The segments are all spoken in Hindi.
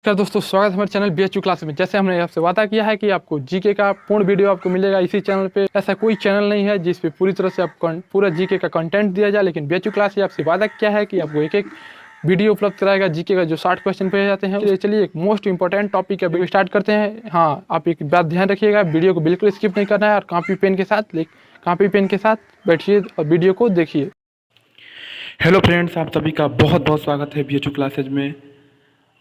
नमस्कार दोस्तों, स्वागत है हमारे चैनल BHU क्लास में। जैसे हमने आपसे वादा किया है कि आपको जीके का पूर्ण वीडियो आपको मिलेगा इसी चैनल पे। ऐसा कोई चैनल नहीं है जिस पे पूरी तरह से आपको पूरा जीके का कंटेंट दिया जाए, लेकिन BHU क्लास से आपसे वादा किया है कि आपको एक एक वीडियो उपलब्ध कराएगा जीके का, जो 60 क्वेश्चन पे जाते हैं। चलिए एक मोस्ट इंपॉर्टेंट टॉपिक का वीडियो स्टार्ट करते हैं। हाँ, आप एक बात ध्यान रखिएगा, वीडियो को बिल्कुल स्किप नहीं करना है और कॉपी पेन के साथ बैठिए और वीडियो को देखिए। हेलो फ्रेंड्स, आप सभी का बहुत बहुत स्वागत है BHU क्लासेज में।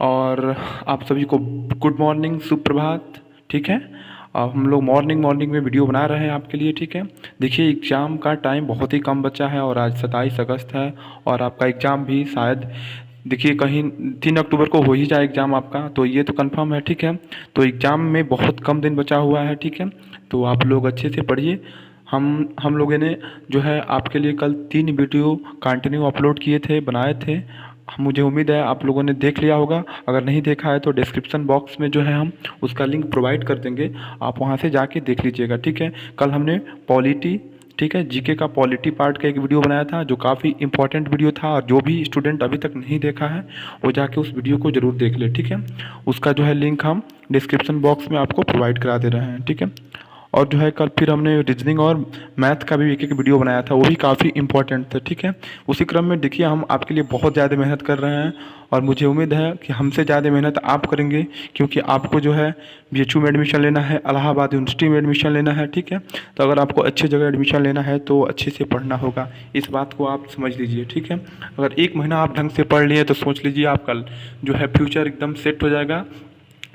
और आप सभी को गुड मॉर्निंग, सुप्रभात। ठीक है, अब हम लोग मॉर्निंग में वीडियो बना रहे हैं आपके लिए। ठीक है, देखिए एग्ज़ाम का टाइम बहुत ही कम बचा है और आज 27 अगस्त है और आपका एग्ज़ाम भी शायद देखिए कहीं 3 अक्टूबर को हो ही जाए एग्ज़ाम आपका, तो ये तो कंफर्म है। ठीक है, तो एग्ज़ाम में बहुत कम दिन बचा हुआ है। ठीक है, तो आप लोग अच्छे से पढ़िए। हम लोगों ने जो है आपके लिए कल 3 वीडियो कंटिन्यू अपलोड किए थे, बनाए थे। मुझे उम्मीद है आप लोगों ने देख लिया होगा। अगर नहीं देखा है तो डिस्क्रिप्शन बॉक्स में जो है हम उसका लिंक प्रोवाइड कर देंगे, आप वहां से जाके देख लीजिएगा। ठीक है, कल हमने पॉलिटी, ठीक है, जीके का पॉलिटी पार्ट का एक वीडियो बनाया था जो काफ़ी इंपॉर्टेंट वीडियो था, और जो भी स्टूडेंट अभी तक नहीं देखा है वो जाके उस वीडियो को ज़रूर देख ले। ठीक है, उसका जो है लिंक हम डिस्क्रिप्शन बॉक्स में आपको प्रोवाइड करा दे रहे हैं। ठीक है, और जो है कल फिर हमने रीजनिंग और मैथ का भी एक वीडियो बनाया था, वो भी काफ़ी इंपॉर्टेंट था। ठीक है, उसी क्रम में देखिए हम आपके लिए बहुत ज़्यादा मेहनत कर रहे हैं और मुझे उम्मीद है कि हमसे ज़्यादा मेहनत आप करेंगे, क्योंकि आपको जो है BHU में एडमिशन लेना है, इलाहाबाद यूनिवर्सिटी में एडमिशन लेना है। ठीक है, तो अगर आपको अच्छी जगह एडमिशन लेना है तो अच्छे से पढ़ना होगा, इस बात को आप समझ लीजिए। ठीक है, अगर 1 महीना आप ढंग से पढ़ लिए तो सोच लीजिए आपका जो है फ्यूचर एकदम सेट हो जाएगा,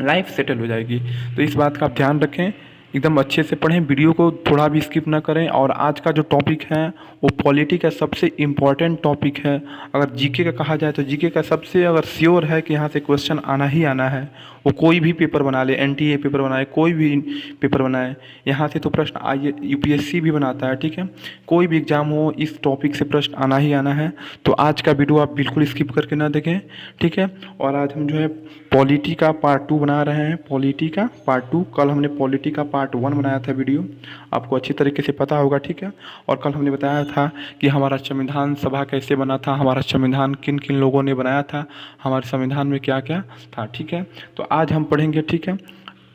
लाइफ सेटल हो जाएगी। तो इस बात का आप ध्यान रखें, एकदम अच्छे से पढ़ें, वीडियो को थोड़ा भी स्किप ना करें। और आज का जो टॉपिक है वो पॉलिटी का सबसे इम्पॉर्टेंट टॉपिक है। अगर जीके का कहा जाए तो जीके का सबसे अगर श्योर है कि यहाँ से क्वेश्चन आना ही आना है, वो कोई भी पेपर बना ले, NTA पेपर बनाए, कोई भी पेपर बनाए, यहाँ से तो प्रश्न आइए UPSC भी बनाता है। ठीक है, कोई भी एग्ज़ाम हो इस टॉपिक से प्रश्न आना ही आना है। तो आज का वीडियो आप बिल्कुल स्किप करके ना देखें। ठीक है, और आज हम जो है पॉलिटी का पार्ट 2 बना रहे हैं, पॉलिटी का पार्ट 2। कल हमने पॉलिटी का पार्ट 1 बनाया था वीडियो, आपको अच्छी तरीके से पता होगा। ठीक है, और कल हमने बताया था कि हमारा संविधान सभा कैसे बना था, हमारा संविधान किन किन लोगों ने बनाया था, हमारे संविधान में क्या क्या था। ठीक है, तो आज हम पढ़ेंगे। ठीक है,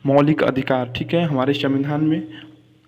मौलिक अधिकार। ठीक है, हमारे संविधान में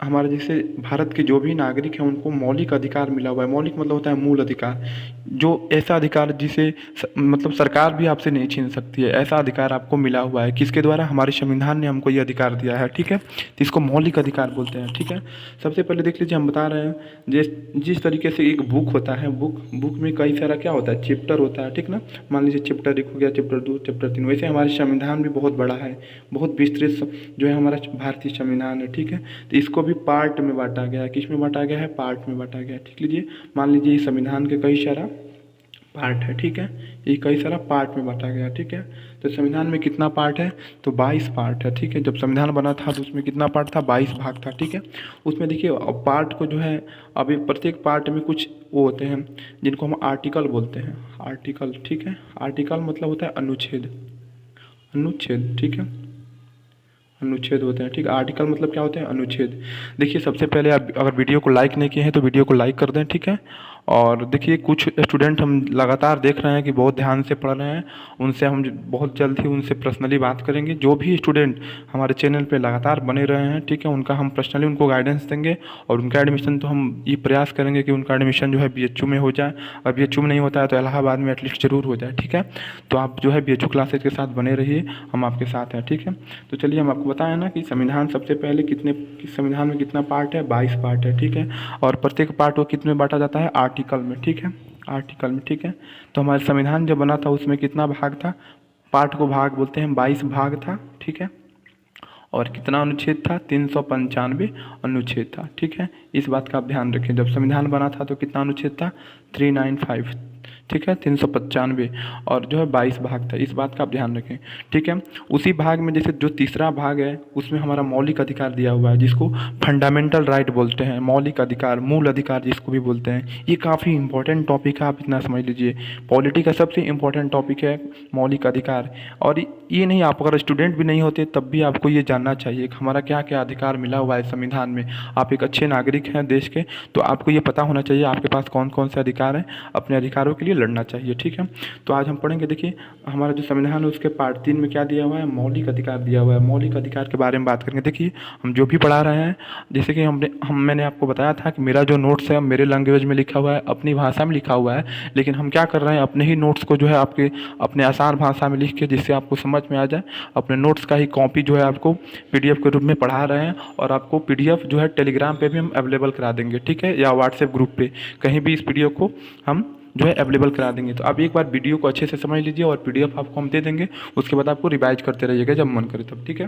हमारे जैसे भारत के जो भी नागरिक हैं उनको मौलिक अधिकार मिला हुआ है। मौलिक मतलब होता है मूल अधिकार, जो ऐसा अधिकार जिसे मतलब सरकार भी आपसे नहीं छीन सकती है, ऐसा अधिकार आपको मिला हुआ है। किसके द्वारा? हमारे संविधान ने हमको ये अधिकार दिया है। ठीक है, तो इसको मौलिक अधिकार बोलते हैं। ठीक है, सबसे पहले देख लीजिए, हम बता रहे हैं जिस तरीके से एक बुक होता है, बुक में कई सारा क्या होता है, चैप्टर होता है। ठीक ना, मान लीजिए चैप्टर 1 हो गया, चैप्टर 2, चैप्टर 3, वैसे हमारे संविधान भी बहुत बड़ा है, बहुत विस्तृत जो है हमारा भारतीय संविधान है। ठीक है, तो इसको भी पार्ट में बांटा गया है। किस में बांटा गया है? पार्ट में बांटा गया है। ठीक लीजिए, मान लीजिए इस संविधान के कई सारा पार्ट है। ठीक है, ये कई सारा पार्ट में बांटा गया। ठीक है, तो संविधान में कितना पार्ट है? तो 22 पार्ट है। ठीक है, जब संविधान बना था तो उसमें कितना पार्ट था? 22 भाग था। ठीक है, उसमें देखिए पार्ट को जो है अभी प्रत्येक पार्ट में कुछ वो होते हैं जिनको हम आर्टिकल बोलते हैं। आर्टिकल, ठीक है, आर्टिकल मतलब होता है अनुच्छेद, अनुच्छेद। ठीक है, अनुच्छेद होते हैं। ठीक, आर्टिकल मतलब क्या होते हैं? अनुच्छेद। देखिए सबसे पहले आप अगर वीडियो को लाइक नहीं किए हैं तो वीडियो को लाइक कर दें। ठीक है, और देखिए कुछ स्टूडेंट हम लगातार देख रहे हैं कि बहुत ध्यान से पढ़ रहे हैं, उनसे हम बहुत जल्द ही उनसे पर्सनली बात करेंगे। जो भी स्टूडेंट हमारे चैनल पे लगातार बने रहे हैं, ठीक है, उनका हम पर्सनली उनको गाइडेंस देंगे और उनका एडमिशन तो हम ये प्रयास करेंगे कि उनका एडमिशन जो है BHU में हो जाए, और BHU में नहीं होता है तो इलाहाबाद में एटलीस्ट ज़रूर हो जाए। ठीक है, तो आप जो है BHU क्लासेज के साथ बने रहिए, हम आपके साथ हैं। ठीक है, तो चलिए हम आपको बताएं ना कि संविधान सबसे पहले संविधान में कितना पार्ट है? 22 पार्ट है। ठीक है, और प्रत्येक पार्ट को कितने में बांटा जाता है? आर्टिकल में। ठीक है, आर्टिकल में। ठीक है, तो हमारा संविधान जब बना था उसमें कितना भाग था? पार्ट को भाग बोलते हैं, 22 भाग था। ठीक है, और कितना अनुच्छेद था? 395 अनुच्छेद था। ठीक है, इस बात का आप ध्यान रखें। जब संविधान बना था तो कितना अनुच्छेद था? 395। ठीक है, 395, और जो है 22 भाग था, इस बात का आप ध्यान रखें। ठीक है, उसी भाग में जैसे जो तीसरा भाग है उसमें हमारा मौलिक अधिकार दिया हुआ है, जिसको फंडामेंटल राइट बोलते हैं, मौलिक अधिकार, मूल अधिकार जिसको भी बोलते हैं। ये काफ़ी इंपॉर्टेंट टॉपिक है, आप इतना समझ लीजिए। पॉलिटी का सबसे इंपॉर्टेंट टॉपिक है मौलिक अधिकार। और ये नहीं, आप अगर स्टूडेंट भी नहीं होते तब भी आपको ये जानना चाहिए कि हमारा क्या क्या अधिकार मिला हुआ है संविधान में। आप एक अच्छे नागरिक हैं देश के, तो आपको ये पता होना चाहिए आपके पास कौन कौन से अधिकार हैं, अपने अधिकारों के लिए लड़ना चाहिए। ठीक है, तो आज हम पढ़ेंगे। देखिए हमारा जो संविधान है उसके पार्ट 3 में क्या दिया हुआ है, मौलिक अधिकार दिया हुआ है। मौलिक अधिकार के बारे में बात करेंगे। देखिए हम जो भी पढ़ा रहे हैं, जैसे कि मैंने आपको बताया था कि मेरा जो नोट्स है मेरे लैंग्वेज में लिखा हुआ है, अपनी भाषा में लिखा हुआ है, लेकिन हम क्या कर रहे हैं, अपने ही नोट्स को जो है आपके अपने आसान भाषा में लिख के, जिससे आपको समझ में आ जाए, अपने नोट्स का ही कॉपी जो है आपको PDF के रूप में पढ़ा रहे हैं। और आपको PDF जो है टेलीग्राम पे भी हम अवेलेबल करा देंगे, ठीक है, या व्हाट्सएप ग्रुप पे, कहीं भी इस PDF को हम जो है अवेलेबल करा देंगे। तो आप एक बार वीडियो को अच्छे से समझ लीजिए और PDF आपको हम दे देंगे, उसके बाद आपको रिवाइज करते रहिएगा जब मन करे तब। ठीक है,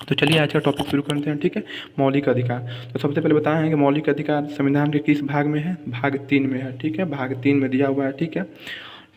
तो चलिए आज का टॉपिक शुरू करते हैं। ठीक है, मौलिक अधिकार। तो सबसे पहले बताए हैं कि मौलिक अधिकार संविधान के किस भाग में है, भाग 3 में है। ठीक है, भाग 3 में दिया हुआ है। ठीक है,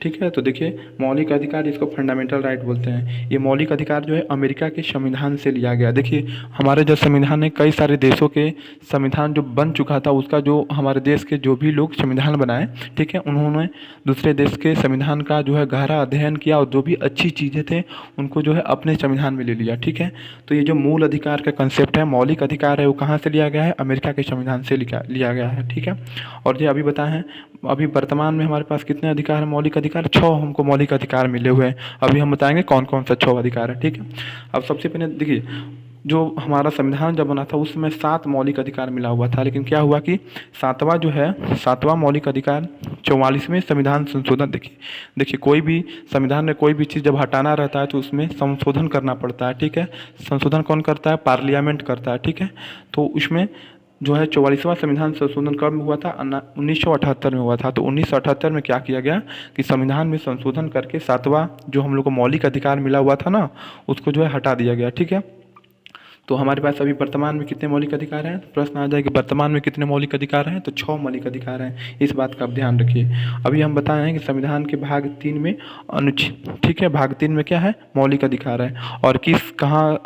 ठीक है, तो देखिए मौलिक अधिकार, इसको फंडामेंटल राइट बोलते हैं। ये मौलिक अधिकार जो है अमेरिका के संविधान से लिया गया। देखिए हमारे जो संविधान है, कई सारे देशों के संविधान जो बन चुका था, उसका जो हमारे देश के जो भी लोग संविधान बनाए, ठीक है, उन्होंने दूसरे देश के संविधान का जो है गहरा अध्ययन किया और जो भी अच्छी चीज़ें थे उनको जो है अपने संविधान में ले लिया। ठीक है, तो ये जो मूल अधिकार का कंसेप्ट है, मौलिक अधिकार है, वो कहाँ से लिया गया है, अमेरिका के संविधान से लिया गया है। ठीक है, और ये अभी बताएं हैं, अभी वर्तमान में हमारे पास कितने अधिकार हैं, मौलिक अधिकार 6 हमको मौलिक अधिकार मिले हुए हैं। अभी हम बताएंगे कौन कौन सा 6 अधिकार है। ठीक है, अब सबसे पहले देखिए, जो हमारा संविधान जब बना था उस समय 7 मौलिक अधिकार मिला हुआ था, लेकिन क्या हुआ कि 7वां मौलिक अधिकार 44वें संविधान संशोधन। देखिए कोई भी संविधान में कोई भी चीज़ जब हटाना रहता है तो उसमें संशोधन करना पड़ता है। ठीक है, संशोधन कौन करता है, पार्लियामेंट करता है। ठीक है, तो उसमें जो है 44वां संविधान संशोधन कब हुआ था, 1978 में हुआ था। तो 1978 में क्या किया गया कि संविधान में संशोधन करके 7वां जो हम लोग को मौलिक अधिकार मिला हुआ था ना, उसको जो है हटा दिया गया। ठीक है, तो हमारे पास अभी वर्तमान में कितने मौलिक अधिकार हैं, प्रश्न आ जाए कि वर्तमान में कितने मौलिक अधिकार हैं, तो 6 मौलिक अधिकार हैं। इस बात का आप ध्यान रखिए। अभी हम बताए हैं कि संविधान के भाग 3 में अनुच्छेद, ठीक है, भाग 3 में क्या है, मौलिक अधिकार है। और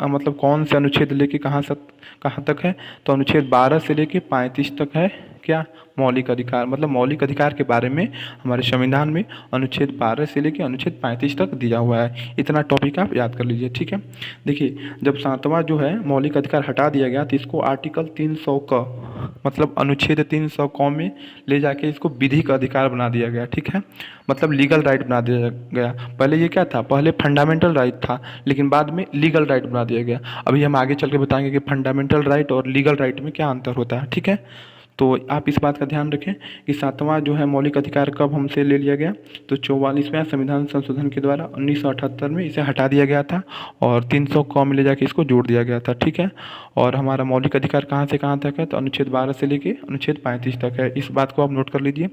मतलब कौन से अनुच्छेद लेके कहाँ तक है, तो अनुच्छेद 12 से लेके 35 तक है क्या, मौलिक अधिकार। मतलब मौलिक अधिकार के बारे में हमारे संविधान में अनुच्छेद 12 से लेकर अनुच्छेद 35 तक दिया हुआ है। इतना टॉपिक आप याद कर लीजिए। ठीक है, देखिए जब 7वां जो है मौलिक अधिकार हटा दिया गया तो इसको आर्टिकल 300 का, मतलब अनुच्छेद 300 क में ले जाके इसको विधिक अधिकार बना दिया गया। ठीक है, मतलब लीगल राइट बना दिया गया। पहले ये क्या था, पहले फंडामेंटल राइट था, लेकिन बाद में लीगल राइट बना दिया गया। अभी हम आगे चल के बताएंगे कि फंडामेंटल राइट और लीगल राइट में क्या अंतर होता है। ठीक है, तो आप इस बात का ध्यान रखें कि 7वां जो है मौलिक अधिकार कब हमसे ले लिया गया, तो 44वें संविधान संशोधन के द्वारा 1978 में इसे हटा दिया गया था और 300 क में ले जाके इसको जोड़ दिया गया था। ठीक है, और हमारा मौलिक अधिकार कहाँ से कहाँ तक है, तो अनुच्छेद 12 से लेके अनुच्छेद 35 तक है। इस बात को आप नोट कर लीजिए।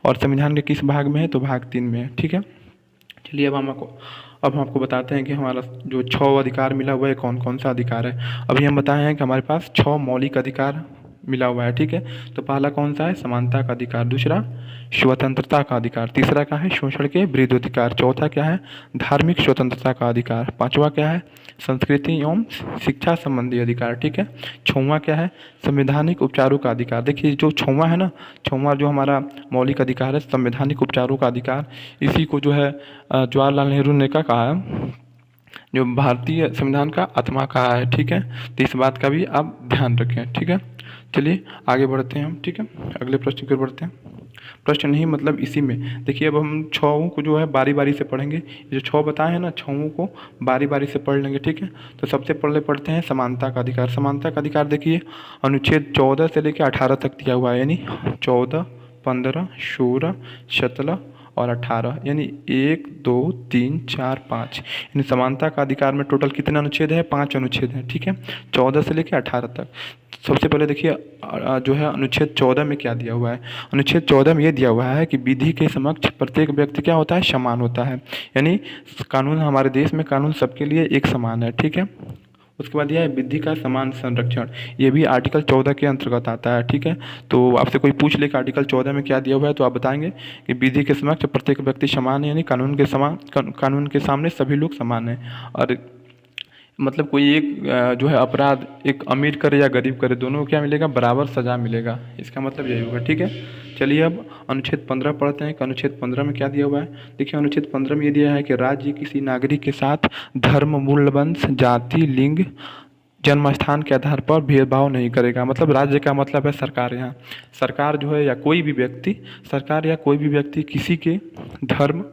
और संविधान के किस भाग में है, तो भाग 3 में है। ठीक है, चलिए अब हम आपको बताते हैं कि हमारा जो 6 अधिकार मिला हुआ है कौन कौन सा अधिकार है। अभी हम बताए हैं कि हमारे पास 6 मौलिक अधिकार मिला हुआ है। ठीक है, तो पहला कौन सा है, समानता का अधिकार। दूसरा स्वतंत्रता का अधिकार। तीसरा क्या है, शोषण के विरुद्ध अधिकार। चौथा क्या है, धार्मिक स्वतंत्रता का अधिकार। 5वां क्या है, संस्कृति एवं शिक्षा संबंधी अधिकार। ठीक है, 6वां क्या है, संवैधानिक उपचारों का अधिकार। देखिए जो 6वां है ना, 6वां जो हमारा मौलिक अधिकार है, संवैधानिक उपचारों का अधिकार, इसी को जो है जवाहरलाल नेहरू ने क्या कहा है, जो भारतीय संविधान का आत्मा कहा है। ठीक है, तो इस बात का भी आप ध्यान रखें। ठीक है, चलिए आगे बढ़ते हैं हम। ठीक है, अगले प्रश्न की ओर बढ़ते हैं। प्रश्न नहीं मतलब इसी में देखिए, अब हम 6 को जो है बारी बारी से पढ़ेंगे। जो 6 बताए हैं ना, 6 को बारी बारी से पढ़ लेंगे। ठीक है, तो सबसे पहले पढ़ते हैं समानता का अधिकार। समानता का अधिकार देखिए अनुच्छेद 14 से लेकर 18 तक दिया हुआ है, यानी 14, 15, 16, 17 और 18, यानी 1, 2, 3, 4, 5। यानी समानता का अधिकार में टोटल कितने अनुच्छेद है, 5 अनुच्छेद हैं। ठीक है, 14 से लेकर 18 तक। सबसे पहले देखिए जो है अनुच्छेद 14 में क्या दिया हुआ है। अनुच्छेद 14 में ये दिया हुआ है कि विधि के समक्ष प्रत्येक व्यक्ति क्या होता है, समान होता है। यानी कानून, हमारे देश में कानून सबके लिए एक समान है। ठीक है, उसके बाद यह है विधि का समान संरक्षण, ये भी आर्टिकल 14 के अंतर्गत आता है। ठीक है, तो आपसे कोई पूछ ले कि आर्टिकल 14 में क्या दिया हुआ है, तो आप बताएंगे कि विधि के समक्ष प्रत्येक व्यक्ति समान है, यानी कानून के सामने सभी लोग समान हैं। और मतलब कोई एक जो है अपराध एक अमीर करे या गरीब करे, दोनों को क्या मिलेगा, बराबर सज़ा मिलेगा। इसका मतलब यही होगा। ठीक है, चलिए अब अनुच्छेद 15 पढ़ते हैं कि अनुच्छेद 15 में क्या दिया हुआ है। देखिए अनुच्छेद 15 में ये दिया है कि राज्य किसी नागरिक के साथ धर्म, मूल, वंश, जाति, लिंग जन्म स्थान के आधार पर भेदभाव नहीं करेगा। मतलब राज्य का मतलब है सरकार। यहाँ सरकार जो है या कोई भी व्यक्ति, सरकार या कोई भी व्यक्ति किसी के धर्म,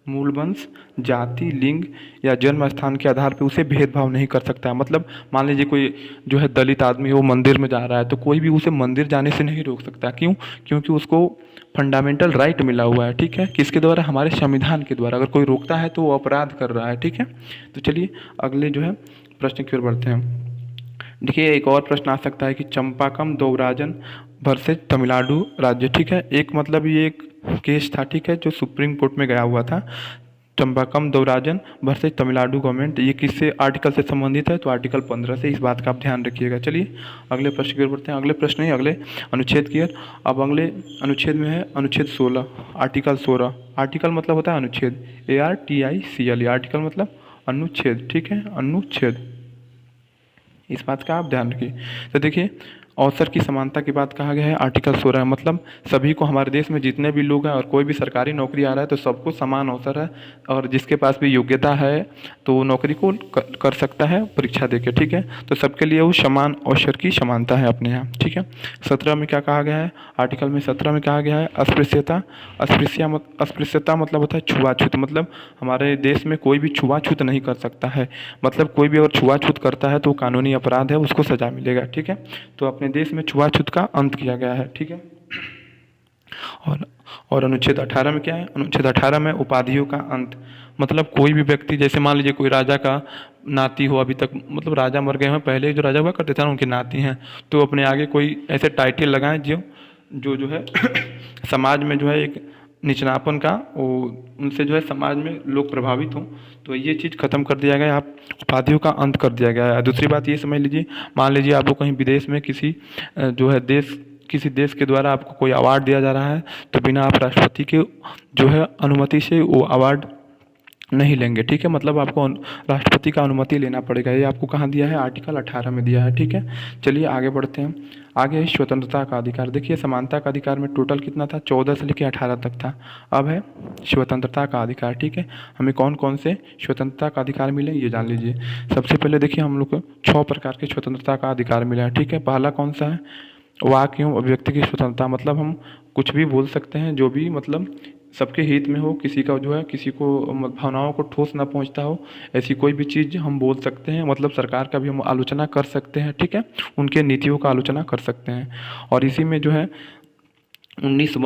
मूल वंश, जाति, लिंग या जन्म स्थान के आधार पर उसे भेदभाव नहीं कर सकता। मतलब मान लीजिए कोई जो है दलित आदमी वो मंदिर में जा रहा है तो कोई भी उसे मंदिर जाने से नहीं रोक सकता। क्यों? क्योंकि उसको फंडामेंटल राइट मिला हुआ है। ठीक है, किसके द्वारा? हमारे संविधान के द्वारा। अगर कोई रोकता है तो वो अपराध कर रहा है। ठीक है, तो चलिए अगले जो है प्रश्न की ओर बढ़ते हैं। देखिए एक और प्रश्न आ सकता है कि चंपाकम देवराजन वर्सेज तमिलनाडु राज्य। ठीक है, एक मतलब ये एक केस था, ठीक है, जो सुप्रीम कोर्ट में गया हुआ था। चंपाकम देवराजन वर्सेज तमिलनाडु गवर्नमेंट, ये किससे आर्टिकल से संबंधित है? तो आर्टिकल 15 से। इस बात का आप ध्यान रखिएगा। चलिए अगले प्रश्न की ओर बढ़ते हैं। अगले प्रश्न नहीं, अगले अनुच्छेद की ओर। अब अगले अनुच्छेद में है अनुच्छेद 16, आर्टिकल 16। आर्टिकल मतलब होता है अनुच्छेद, ARTICL। आर्टिकल मतलब अनुच्छेद। ठीक है, अनुच्छेद, इस बात का आप ध्यान रखिए। तो देखिए अवसर की समानता की बात कहा गया है आर्टिकल 16। मतलब सभी को, हमारे देश में जितने भी लोग हैं और कोई भी सरकारी नौकरी आ रहा है तो सबको समान अवसर है, और जिसके पास भी योग्यता है तो वो नौकरी को कर सकता है परीक्षा देके। ठीक है, तो सबके लिए वो समान अवसर की समानता है अपने यहाँ। ठीक है, 17 में क्या कहा गया है? आर्टिकल में 17 में कहा गया है अस्पृश्यता। अस्पृश्यता मतलब होता है छुआछूत। मतलब हमारे देश में कोई भी छुआछूत नहीं कर सकता है। मतलब कोई भी अगर छुआछूत करता है तो कानूनी अपराध है, उसको सजा मिलेगा। ठीक है, तो अपने देश में छुआछूत का अंत किया गया है। ठीक है, और अनुच्छेद 18 में क्या है? अनुच्छेद 18 में उपाधियों का अंत। मतलब कोई भी व्यक्ति, जैसे मान लीजिए कोई राजा का नाती हो, अभी तक मतलब राजा मर गए हैं, पहले जो राजा हुआ करते थे ना उनके नाती हैं, तो अपने आगे कोई ऐसे टाइटल लगाएं जो है समाज में जो है एक निचनापन का, वो उनसे जो है समाज में लोग प्रभावित हों, तो ये चीज़ ख़त्म कर दिया गया है। आप उपाधियों का अंत कर दिया गया है। दूसरी बात ये समझ लीजिए, मान लीजिए आपको कहीं विदेश में किसी देश के द्वारा आपको कोई अवार्ड दिया जा रहा है, तो बिना आप राष्ट्रपति के जो है अनुमति से वो अवार्ड नहीं लेंगे। ठीक है, मतलब आपको राष्ट्रपति का अनुमति लेना पड़ेगा। ये आपको कहाँ दिया है? आर्टिकल 18 में दिया है। ठीक है, चलिए आगे बढ़ते हैं। आगे है स्वतंत्रता का अधिकार। देखिए समानता का अधिकार में टोटल कितना था? 14 से लेकर 18 तक था। अब है स्वतंत्रता का अधिकार। ठीक है, हमें कौन कौन से स्वतंत्रता का अधिकार मिले ये जान लीजिए। सबसे पहले देखिए हम लोग को 6 प्रकार के स्वतंत्रता का अधिकार मिला है। ठीक है, पहला कौन सा है? वाक एवं अभिव्यक्ति की स्वतंत्रता। मतलब हम कुछ भी बोल सकते हैं, जो भी मतलब सबके हित में हो, किसी का जो है किसी को भावनाओं को ठोस ना पहुंचता हो, ऐसी कोई भी चीज़ हम बोल सकते हैं। मतलब सरकार का भी हम आलोचना कर सकते हैं। ठीक है, उनके नीतियों का आलोचना कर सकते हैं। और इसी में जो है 19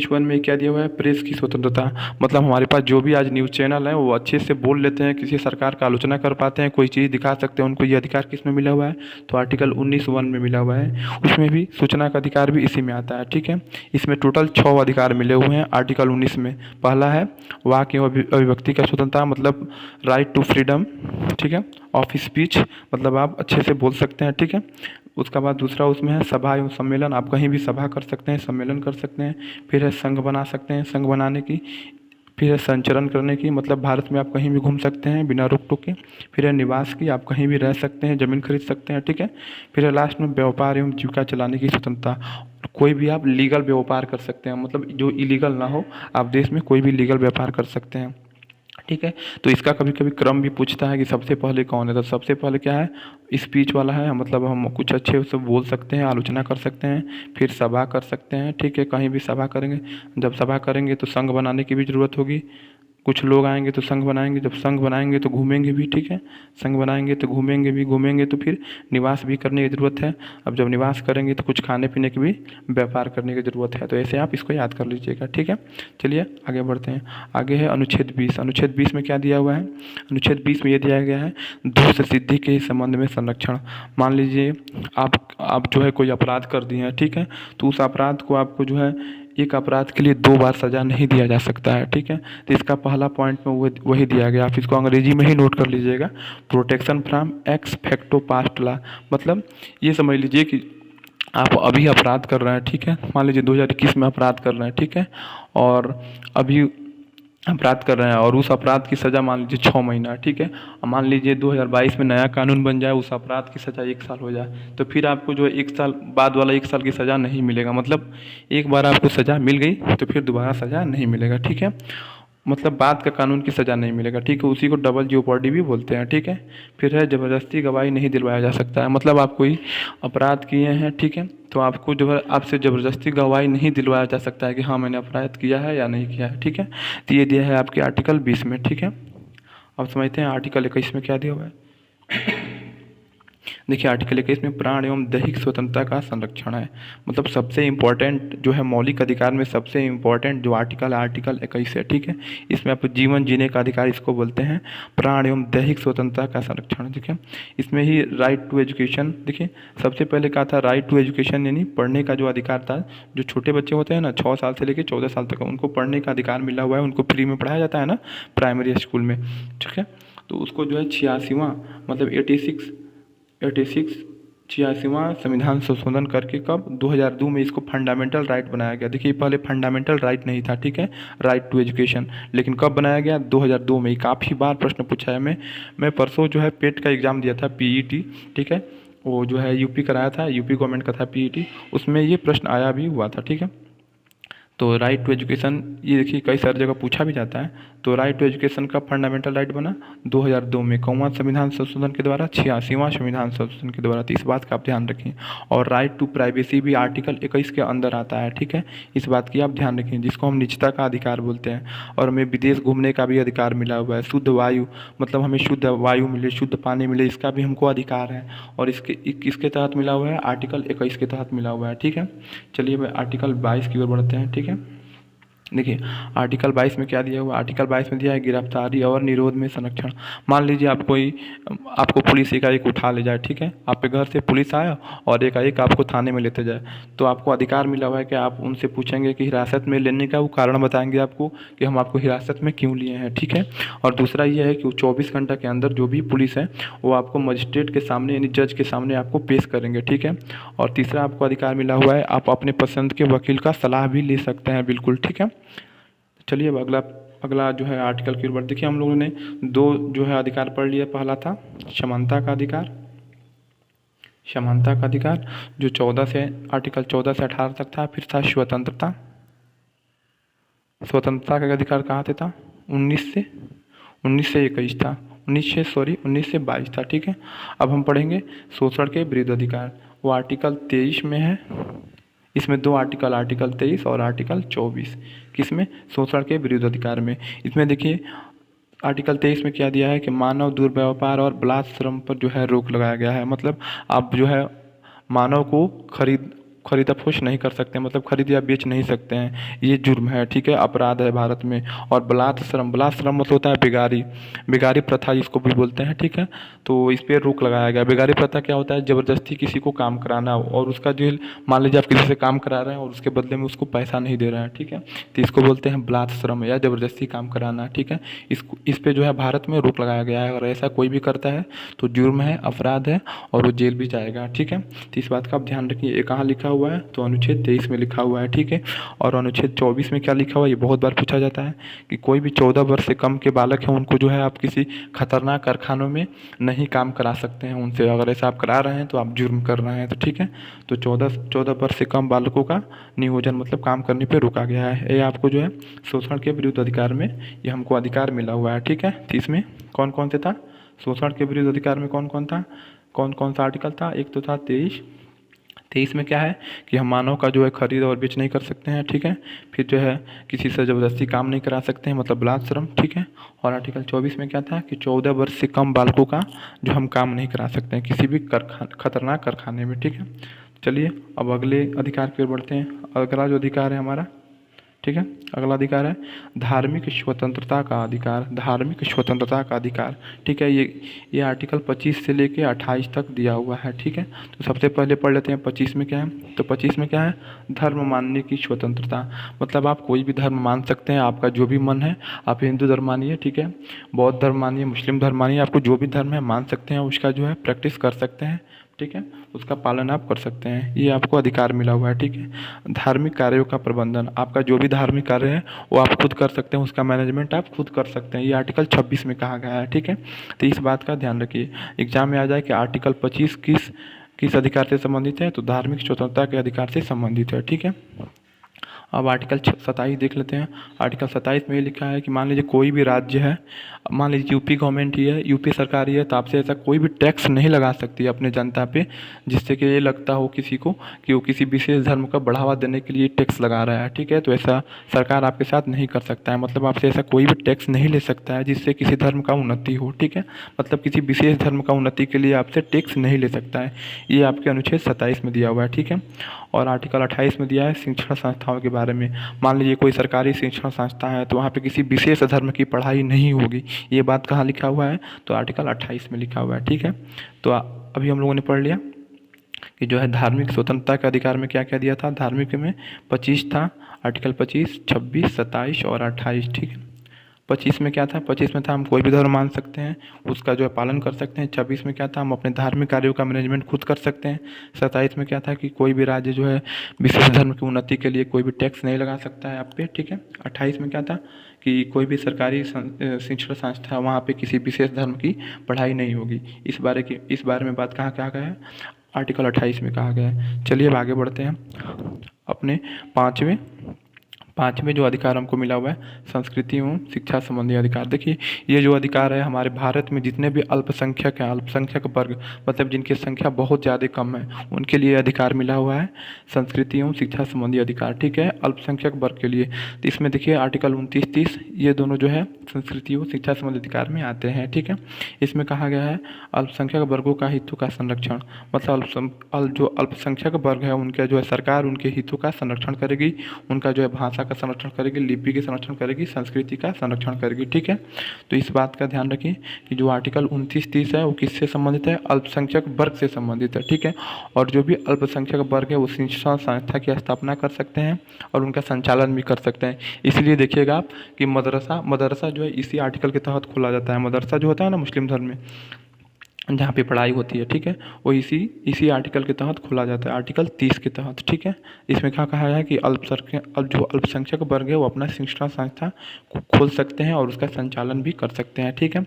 वन में क्या दिया हुआ है? प्रेस की स्वतंत्रता। मतलब हमारे पास जो भी आज न्यूज़ चैनल है वो अच्छे से बोल लेते हैं, किसी सरकार का आलोचना कर पाते हैं, कोई चीज़ दिखा सकते हैं। उनको ये अधिकार किस में मिला हुआ है? तो आर्टिकल 19(1) में मिला हुआ है। उसमें भी सूचना का अधिकार भी इसी में आता है। ठीक है, इसमें टोटल 6 अधिकार मिले हुए हैं आर्टिकल 19 में। पहला है वाक एवं अभिव्यक्ति का स्वतंत्रता, मतलब राइट टू फ्रीडम। ठीक है, ऑफ स्पीच, मतलब आप अच्छे से बोल सकते हैं। ठीक है, उसका बाद दूसरा उसमें है सभा एवं सम्मेलन। आप कहीं भी सभा कर सकते हैं, सम्मेलन कर सकते हैं। फिर है संघ बना सकते हैं, संघ बनाने की। फिर है संचरण करने की, मतलब भारत में आप कहीं भी घूम सकते हैं बिना रोक टोक के। फिर है निवास की, आप कहीं भी रह सकते हैं, ज़मीन खरीद सकते हैं। ठीक है, फिर है लास्ट में व्यापार एवं जीविका चलाने की स्वतंत्रता। कोई भी आप लीगल व्यापार कर सकते हैं, मतलब जो इलीगल ना हो, आप देश में कोई भी लीगल व्यापार कर सकते हैं। ठीक है, तो इसका कभी कभी क्रम भी पूछता है कि सबसे पहले कौन है, तो सबसे पहले क्या है? स्पीच वाला है, मतलब हम कुछ अच्छे से बोल सकते हैं, आलोचना कर सकते हैं। फिर सभा कर सकते हैं। ठीक है, कहीं भी सभा करेंगे, जब सभा करेंगे तो संघ बनाने की भी ज़रूरत होगी। कुछ लोग आएंगे तो संघ बनाएंगे, जब संघ बनाएंगे तो घूमेंगे भी। ठीक है, संघ बनाएंगे तो घूमेंगे तो फिर निवास भी करने की ज़रूरत है। अब जब निवास करेंगे तो कुछ खाने पीने की भी व्यापार करने की ज़रूरत है। तो ऐसे आप इसको याद कर लीजिएगा। ठीक है, चलिए आगे बढ़ते हैं। आगे है अनुच्छेद 20। अनुच्छेद 20 में क्या दिया हुआ है? अनुच्छेद 20 में ये दिया गया है दोष सिद्धि के संबंध में संरक्षण। मान लीजिए आप जो है कोई अपराध कर दिए हैं। ठीक है, तो उस अपराध को आपको जो है एक अपराध के लिए 2 बार सज़ा नहीं दिया जा सकता है। ठीक है, तो इसका पहला पॉइंट में वही दिया गया। आप इसको अंग्रेजी में ही नोट कर लीजिएगा, protection from x facto past law. मतलब ये समझ लीजिए कि आप अभी अपराध कर रहे हैं। ठीक है, मान लीजिए 2021 में अपराध कर रहे हैं। ठीक है, और अभी अपराध कर रहे हैं और उस अपराध की सज़ा मान लीजिए 6 महीना। ठीक है, और मान लीजिए 2022 में नया कानून बन जाए, उस अपराध की सज़ा 1 साल हो जाए, तो फिर आपको जो है 1 साल बाद वाला 1 साल की सज़ा नहीं मिलेगा। मतलब एक बार आपको सज़ा मिल गई तो फिर दोबारा सज़ा नहीं मिलेगा। ठीक है, मतलब बात का कानून की सज़ा नहीं मिलेगा, ठीक है। उसी को डबल जेओपार्डी भी बोलते हैं, ठीक है। फिर है ज़बरदस्ती गवाही नहीं दिलवाया जा सकता है, मतलब आप कोई अपराध किए हैं, ठीक है, तो आपको जो है आपसे ज़बरदस्ती गवाही नहीं दिलवाया जा सकता है कि हाँ मैंने अपराध किया है या नहीं किया है, ठीक है। तो ये दिया है आपके आर्टिकल 20 में, ठीक है। अब समझते हैं आर्टिकल 21 में क्या दिया हुआ है। देखिए आर्टिकल 21 में प्राण एवं दैहिक स्वतंत्रता का संरक्षण है। मतलब सबसे इम्पोर्टेंट जो है मौलिक अधिकार में सबसे इम्पोर्टेंट जो आर्टिकल 21 है, ठीक है। इसमें आप जीवन जीने का अधिकार इसको बोलते हैं, प्राण एवं दैहिक स्वतंत्रता का संरक्षण, ठीक है। इसमें ही राइट टू एजुकेशन, देखिए सबसे पहले कहा था राइट टू एजुकेशन, यानी पढ़ने का जो अधिकार था। जो छोटे बच्चे होते हैं ना 6 साल से लेकर 14 साल तक, उनको पढ़ने का अधिकार मिला हुआ है, उनको फ्री में पढ़ाया जाता है ना प्राइमरी स्कूल में, ठीक है। तो उसको जो है 86वां मतलब 86 86वां संविधान संशोधन करके कब 2002 में इसको फंडामेंटल राइट बनाया गया। देखिए पहले फंडामेंटल राइट नहीं था, ठीक है, राइट टू एजुकेशन, लेकिन कब बनाया गया 2002 में। काफ़ी बार प्रश्न पूछा है। मैं परसों जो है पेट का एग्ज़ाम दिया था, पीईटी, ठीक है, वो जो है यूपी कराया था, यूपी गवर्नमेंट का था पीईटी, उसमें ये प्रश्न आया भी हुआ था, ठीक है। तो राइट टू एजुकेशन ये देखिए कई सारी जगह पूछा भी जाता है। तो राइट टू एजुकेशन का फंडामेंटल राइट बना 2002 में, कौनवां संविधान संशोधन के द्वारा 86वां संविधान संशोधन के द्वारा। तो इस बात का आप ध्यान रखें। और राइट टू प्राइवेसी भी आर्टिकल 21 के अंदर आता है, ठीक है। इस बात की आप ध्यान रखें, जिसको हम निजता का अधिकार बोलते हैं। और हमें विदेश घूमने का भी अधिकार मिला हुआ है। शुद्ध वायु, मतलब हमें शुद्ध वायु मिले, शुद्ध पानी मिले, इसका भी हमको अधिकार है। और इसके तहत मिला हुआ है, आर्टिकल 21 के तहत मिला हुआ है, ठीक है। चलिए अब आर्टिकल 22 की ओर बढ़ते हैं, ठीक है। देखिए आर्टिकल 22 में क्या दिया हुआ, आर्टिकल 22 में दिया है गिरफ्तारी और निरोध में संरक्षण। मान लीजिए आपको पुलिस एकाएक उठा ले जाए, ठीक है, आपके घर से पुलिस आया और एकाएक आपको थाने में लेते जाए, तो आपको अधिकार मिला हुआ है कि आप उनसे पूछेंगे कि हिरासत में लेने का वो कारण बताएंगे आपको कि हम आपको हिरासत में क्यों लिए हैं, ठीक है। और दूसरा ये है कि वो 24 घंटा के अंदर जो भी पुलिस है वो आपको मजिस्ट्रेट के सामने यानी जज के सामने आपको पेश करेंगे, ठीक है। और तीसरा आपको अधिकार मिला हुआ है, आप अपने पसंद के वकील का सलाह भी ले सकते हैं, बिल्कुल, ठीक है। चलिए अब अगला जो है आर्टिकल की ओर देखिए, हम लोगों ने 2 जो है अधिकार पढ़ लिया। पहला था समानता का अधिकार, जो 14 से आर्टिकल 14 से 18 तक था। फिर था स्वतंत्रता का अधिकार कहाँ से था, 19 से 21 था, 19 से 22 था, ठीक है। अब हम पढ़ेंगे शोषण के विरुद्ध अधिकार, वो आर्टिकल 23 में है। इसमें 2 आर्टिकल, आर्टिकल 23 और आर्टिकल 24, किसमें, शोषण के विरुद्ध अधिकार में। इसमें देखिए आर्टिकल 23 में क्या दिया है कि मानव दुर्व्यवहार और बलात्कार श्रम पर जो है रोक लगाया गया है। मतलब आप जो है मानव को खरीदा फरोख्त नहीं कर सकते, मतलब खरीद या बेच नहीं सकते हैं, ये जुर्म है, ठीक है, अपराध है भारत में। और बलात्कार श्रम मतलब होता है बेगारी प्रथा जिसको भी बोलते हैं, ठीक है। तो इस पर रोक लगाया गया। बेगारी प्रथा क्या होता है, ज़बरदस्ती किसी को काम कराना और उसका जो मान लीजिए आप किसी से काम करा रहे हैं और उसके बदले में उसको पैसा नहीं दे रहे हैं, ठीक है, तो इसको बोलते हैं बलात्कार श्रम या ज़बरदस्ती काम कराना, ठीक है। इस पे जो है भारत में रोक लगाया गया है। अगर ऐसा कोई भी करता है तो जुर्म है, अपराध है और वो जेल भी जाएगा, ठीक है। तो इस बात का आप ध्यान रखिए। ये कहाँ लिखा हुआ है, तो अनुच्छेद 23 में लिखा हुआ है, ठीक है। और अनुच्छेद 24 में क्या लिखा हुआ है, ये बहुत बार पूछा जाता है कि कोई भी 14 वर्ष से कम के बालक हैं उनको जो है आप किसी खतरनाक कारखानों में नहीं काम करा सकते हैं उनसे। अगर ऐसा आप करा रहे हैं तो आप जुर्म कर रहे हैं, तो ठीक है। तो 14 वर्ष से कम बालकों का नियोजन मतलब काम करने पर रोका गया है। ये आपको जो है शोषण के विरुद्ध अधिकार में ये हमको अधिकार मिला हुआ है, ठीक है। तो इसमें कौन कौन से था, शोषण के विरुद्ध अधिकार में कौन कौन सा आर्टिकल था, एक तो था 23 में क्या है कि हम मानव का जो है खरीद और बेच नहीं कर सकते हैं, ठीक है। फिर जो है किसी से ज़बरदस्ती काम नहीं करा सकते हैं, मतलब बलात्कार श्रम, ठीक है। और आर्टिकल 24 में क्या था कि 14 वर्ष से कम बालकों का जो हम काम नहीं करा सकते हैं किसी भी खतरनाक कारखाने में, ठीक है। चलिए अब अगले अधिकार की ओर बढ़ते हैं। अगला जो अधिकार है हमारा, ठीक है, अगला अधिकार है धार्मिक स्वतंत्रता का अधिकार, ठीक है। ये आर्टिकल 25 से लेके 28 तक दिया हुआ है, ठीक है। तो सबसे पहले पढ़ लेते हैं 25 में क्या है। तो 25 में क्या है, धर्म मानने की स्वतंत्रता, मतलब आप कोई भी धर्म मान सकते हैं, आपका जो भी मन है, आप हिंदू धर्म मानिए, ठीक है, बौद्ध धर्म मानिए, मुस्लिम धर्म मानिए, आपको जो भी धर्म है मान सकते हैं, उसका जो है प्रैक्टिस कर सकते हैं, ठीक है, उसका पालन आप कर सकते हैं, ये आपको अधिकार मिला हुआ है, ठीक है। धार्मिक कार्यों का प्रबंधन, आपका जो भी धार्मिक कार्य है वो आप खुद कर सकते हैं, उसका मैनेजमेंट आप खुद कर सकते हैं, ये आर्टिकल 26 में कहा गया है, ठीक है। तो इस बात का ध्यान रखिए, एग्जाम में आ जाए कि आर्टिकल 25 किस अधिकार से संबंधित है, तो धार्मिक स्वतंत्रता के अधिकार से संबंधित है, ठीक है। अब आर्टिकल 27 देख लेते हैं। आर्टिकल 27 में ये लिखा है कि मान लीजिए कोई भी राज्य है, मान लीजिए यूपी गवर्नमेंट ही है, यूपी सरकार ही है, तो आपसे ऐसा कोई भी टैक्स नहीं लगा सकती है अपने जनता पे जिससे कि ये लगता हो किसी को कि वो किसी विशेष धर्म का बढ़ावा देने के लिए टैक्स लगा रहा है। ठीक है, तो ऐसा सरकार आपके साथ नहीं कर सकता है, मतलब आपसे ऐसा कोई भी टैक्स नहीं ले सकता है जिससे किसी धर्म का उन्नति हो। ठीक है, मतलब किसी विशेष धर्म का उन्नति के लिए आपसे टैक्स नहीं ले सकता है। ये आपके अनुच्छेद 27 में दिया हुआ है। ठीक है, और आर्टिकल 28 में दिया है शिक्षण संस्थाओं के बारे में। मान लीजिए कोई सरकारी शिक्षण संस्था है तो वहाँ पे किसी विशेष धर्म की पढ़ाई नहीं होगी। ये बात कहाँ लिखा हुआ है? तो आर्टिकल 28 में लिखा हुआ है। ठीक है, तो अभी हम लोगों ने पढ़ लिया कि जो है धार्मिक स्वतंत्रता के अधिकार में क्या क्या दिया था। धार्मिक में 25 था, आर्टिकल 25, 26, 27 और 28। ठीक है, 25 में क्या था? 25 में था हम कोई भी धर्म मान सकते हैं, उसका जो है पालन कर सकते हैं। 26 में क्या था? हम अपने धार्मिक कार्यों का मैनेजमेंट खुद कर सकते हैं। 27 में क्या था कि कोई भी राज्य जो है विशेष धर्म की उन्नति के लिए कोई भी टैक्स नहीं लगा सकता है आप पे। ठीक है, 28 में क्या था कि कोई भी सरकारी शिक्षण संस्था वहाँ पे किसी विशेष धर्म की पढ़ाई नहीं होगी। इस बारे में बात कहाँ कहा गया है? आर्टिकल 28 में कहा गया है। चलिए अब आगे बढ़ते हैं अपने पाँचवें जो अधिकार हमको मिला हुआ है संस्कृति एवं शिक्षा संबंधी अधिकार। देखिए ये जो अधिकार है हमारे भारत में जितने भी अल्पसंख्यक हैं, अल्पसंख्यक वर्ग मतलब जिनकी संख्या बहुत ज़्यादा कम है, उनके लिए अधिकार मिला हुआ है संस्कृति एवं शिक्षा संबंधी अधिकार। ठीक है, अल्पसंख्यक वर्ग के लिए। तो इसमें देखिए आर्टिकल 29, 30 ये दोनों जो है संस्कृति एवं शिक्षा संबंधी अधिकार में आते हैं। ठीक है, इसमें कहा गया है अल्पसंख्यक वर्गों का हितों का संरक्षण, मतलब जो अल्पसंख्यक वर्ग है उनका जो है सरकार उनके हितों का संरक्षण करेगी, उनका जो है भाषा का संरक्षण करेगी, लिपि के संरक्षण करेगी, संस्कृति का संरक्षण करेगी। ठीक है, तो इस बात का ध्यान रखिए कि जो आर्टिकल 29, 30 है वो किससे संबंधित है? अल्पसंख्यक वर्ग से संबंधित है। ठीक है, और जो भी अल्पसंख्यक वर्ग है वो शिक्षण संस्था की स्थापना कर सकते हैं और उनका संचालन भी कर सकते हैं। इसलिए देखिएगा आप कि मदरसा जो है इसी आर्टिकल के तहत खोला जाता है। मदरसा जो होता है ना मुस्लिम धर्म में जहाँ पे पढ़ाई होती है, ठीक है, वो इसी आर्टिकल के तहत खोला जाता है, आर्टिकल 30 के तहत। ठीक है, इसमें क्या कहा है कि जो अल्पसंख्यक वर्ग है वो अपना शिक्षण संस्था खोल सकते हैं और उसका संचालन भी कर सकते हैं। ठीक है,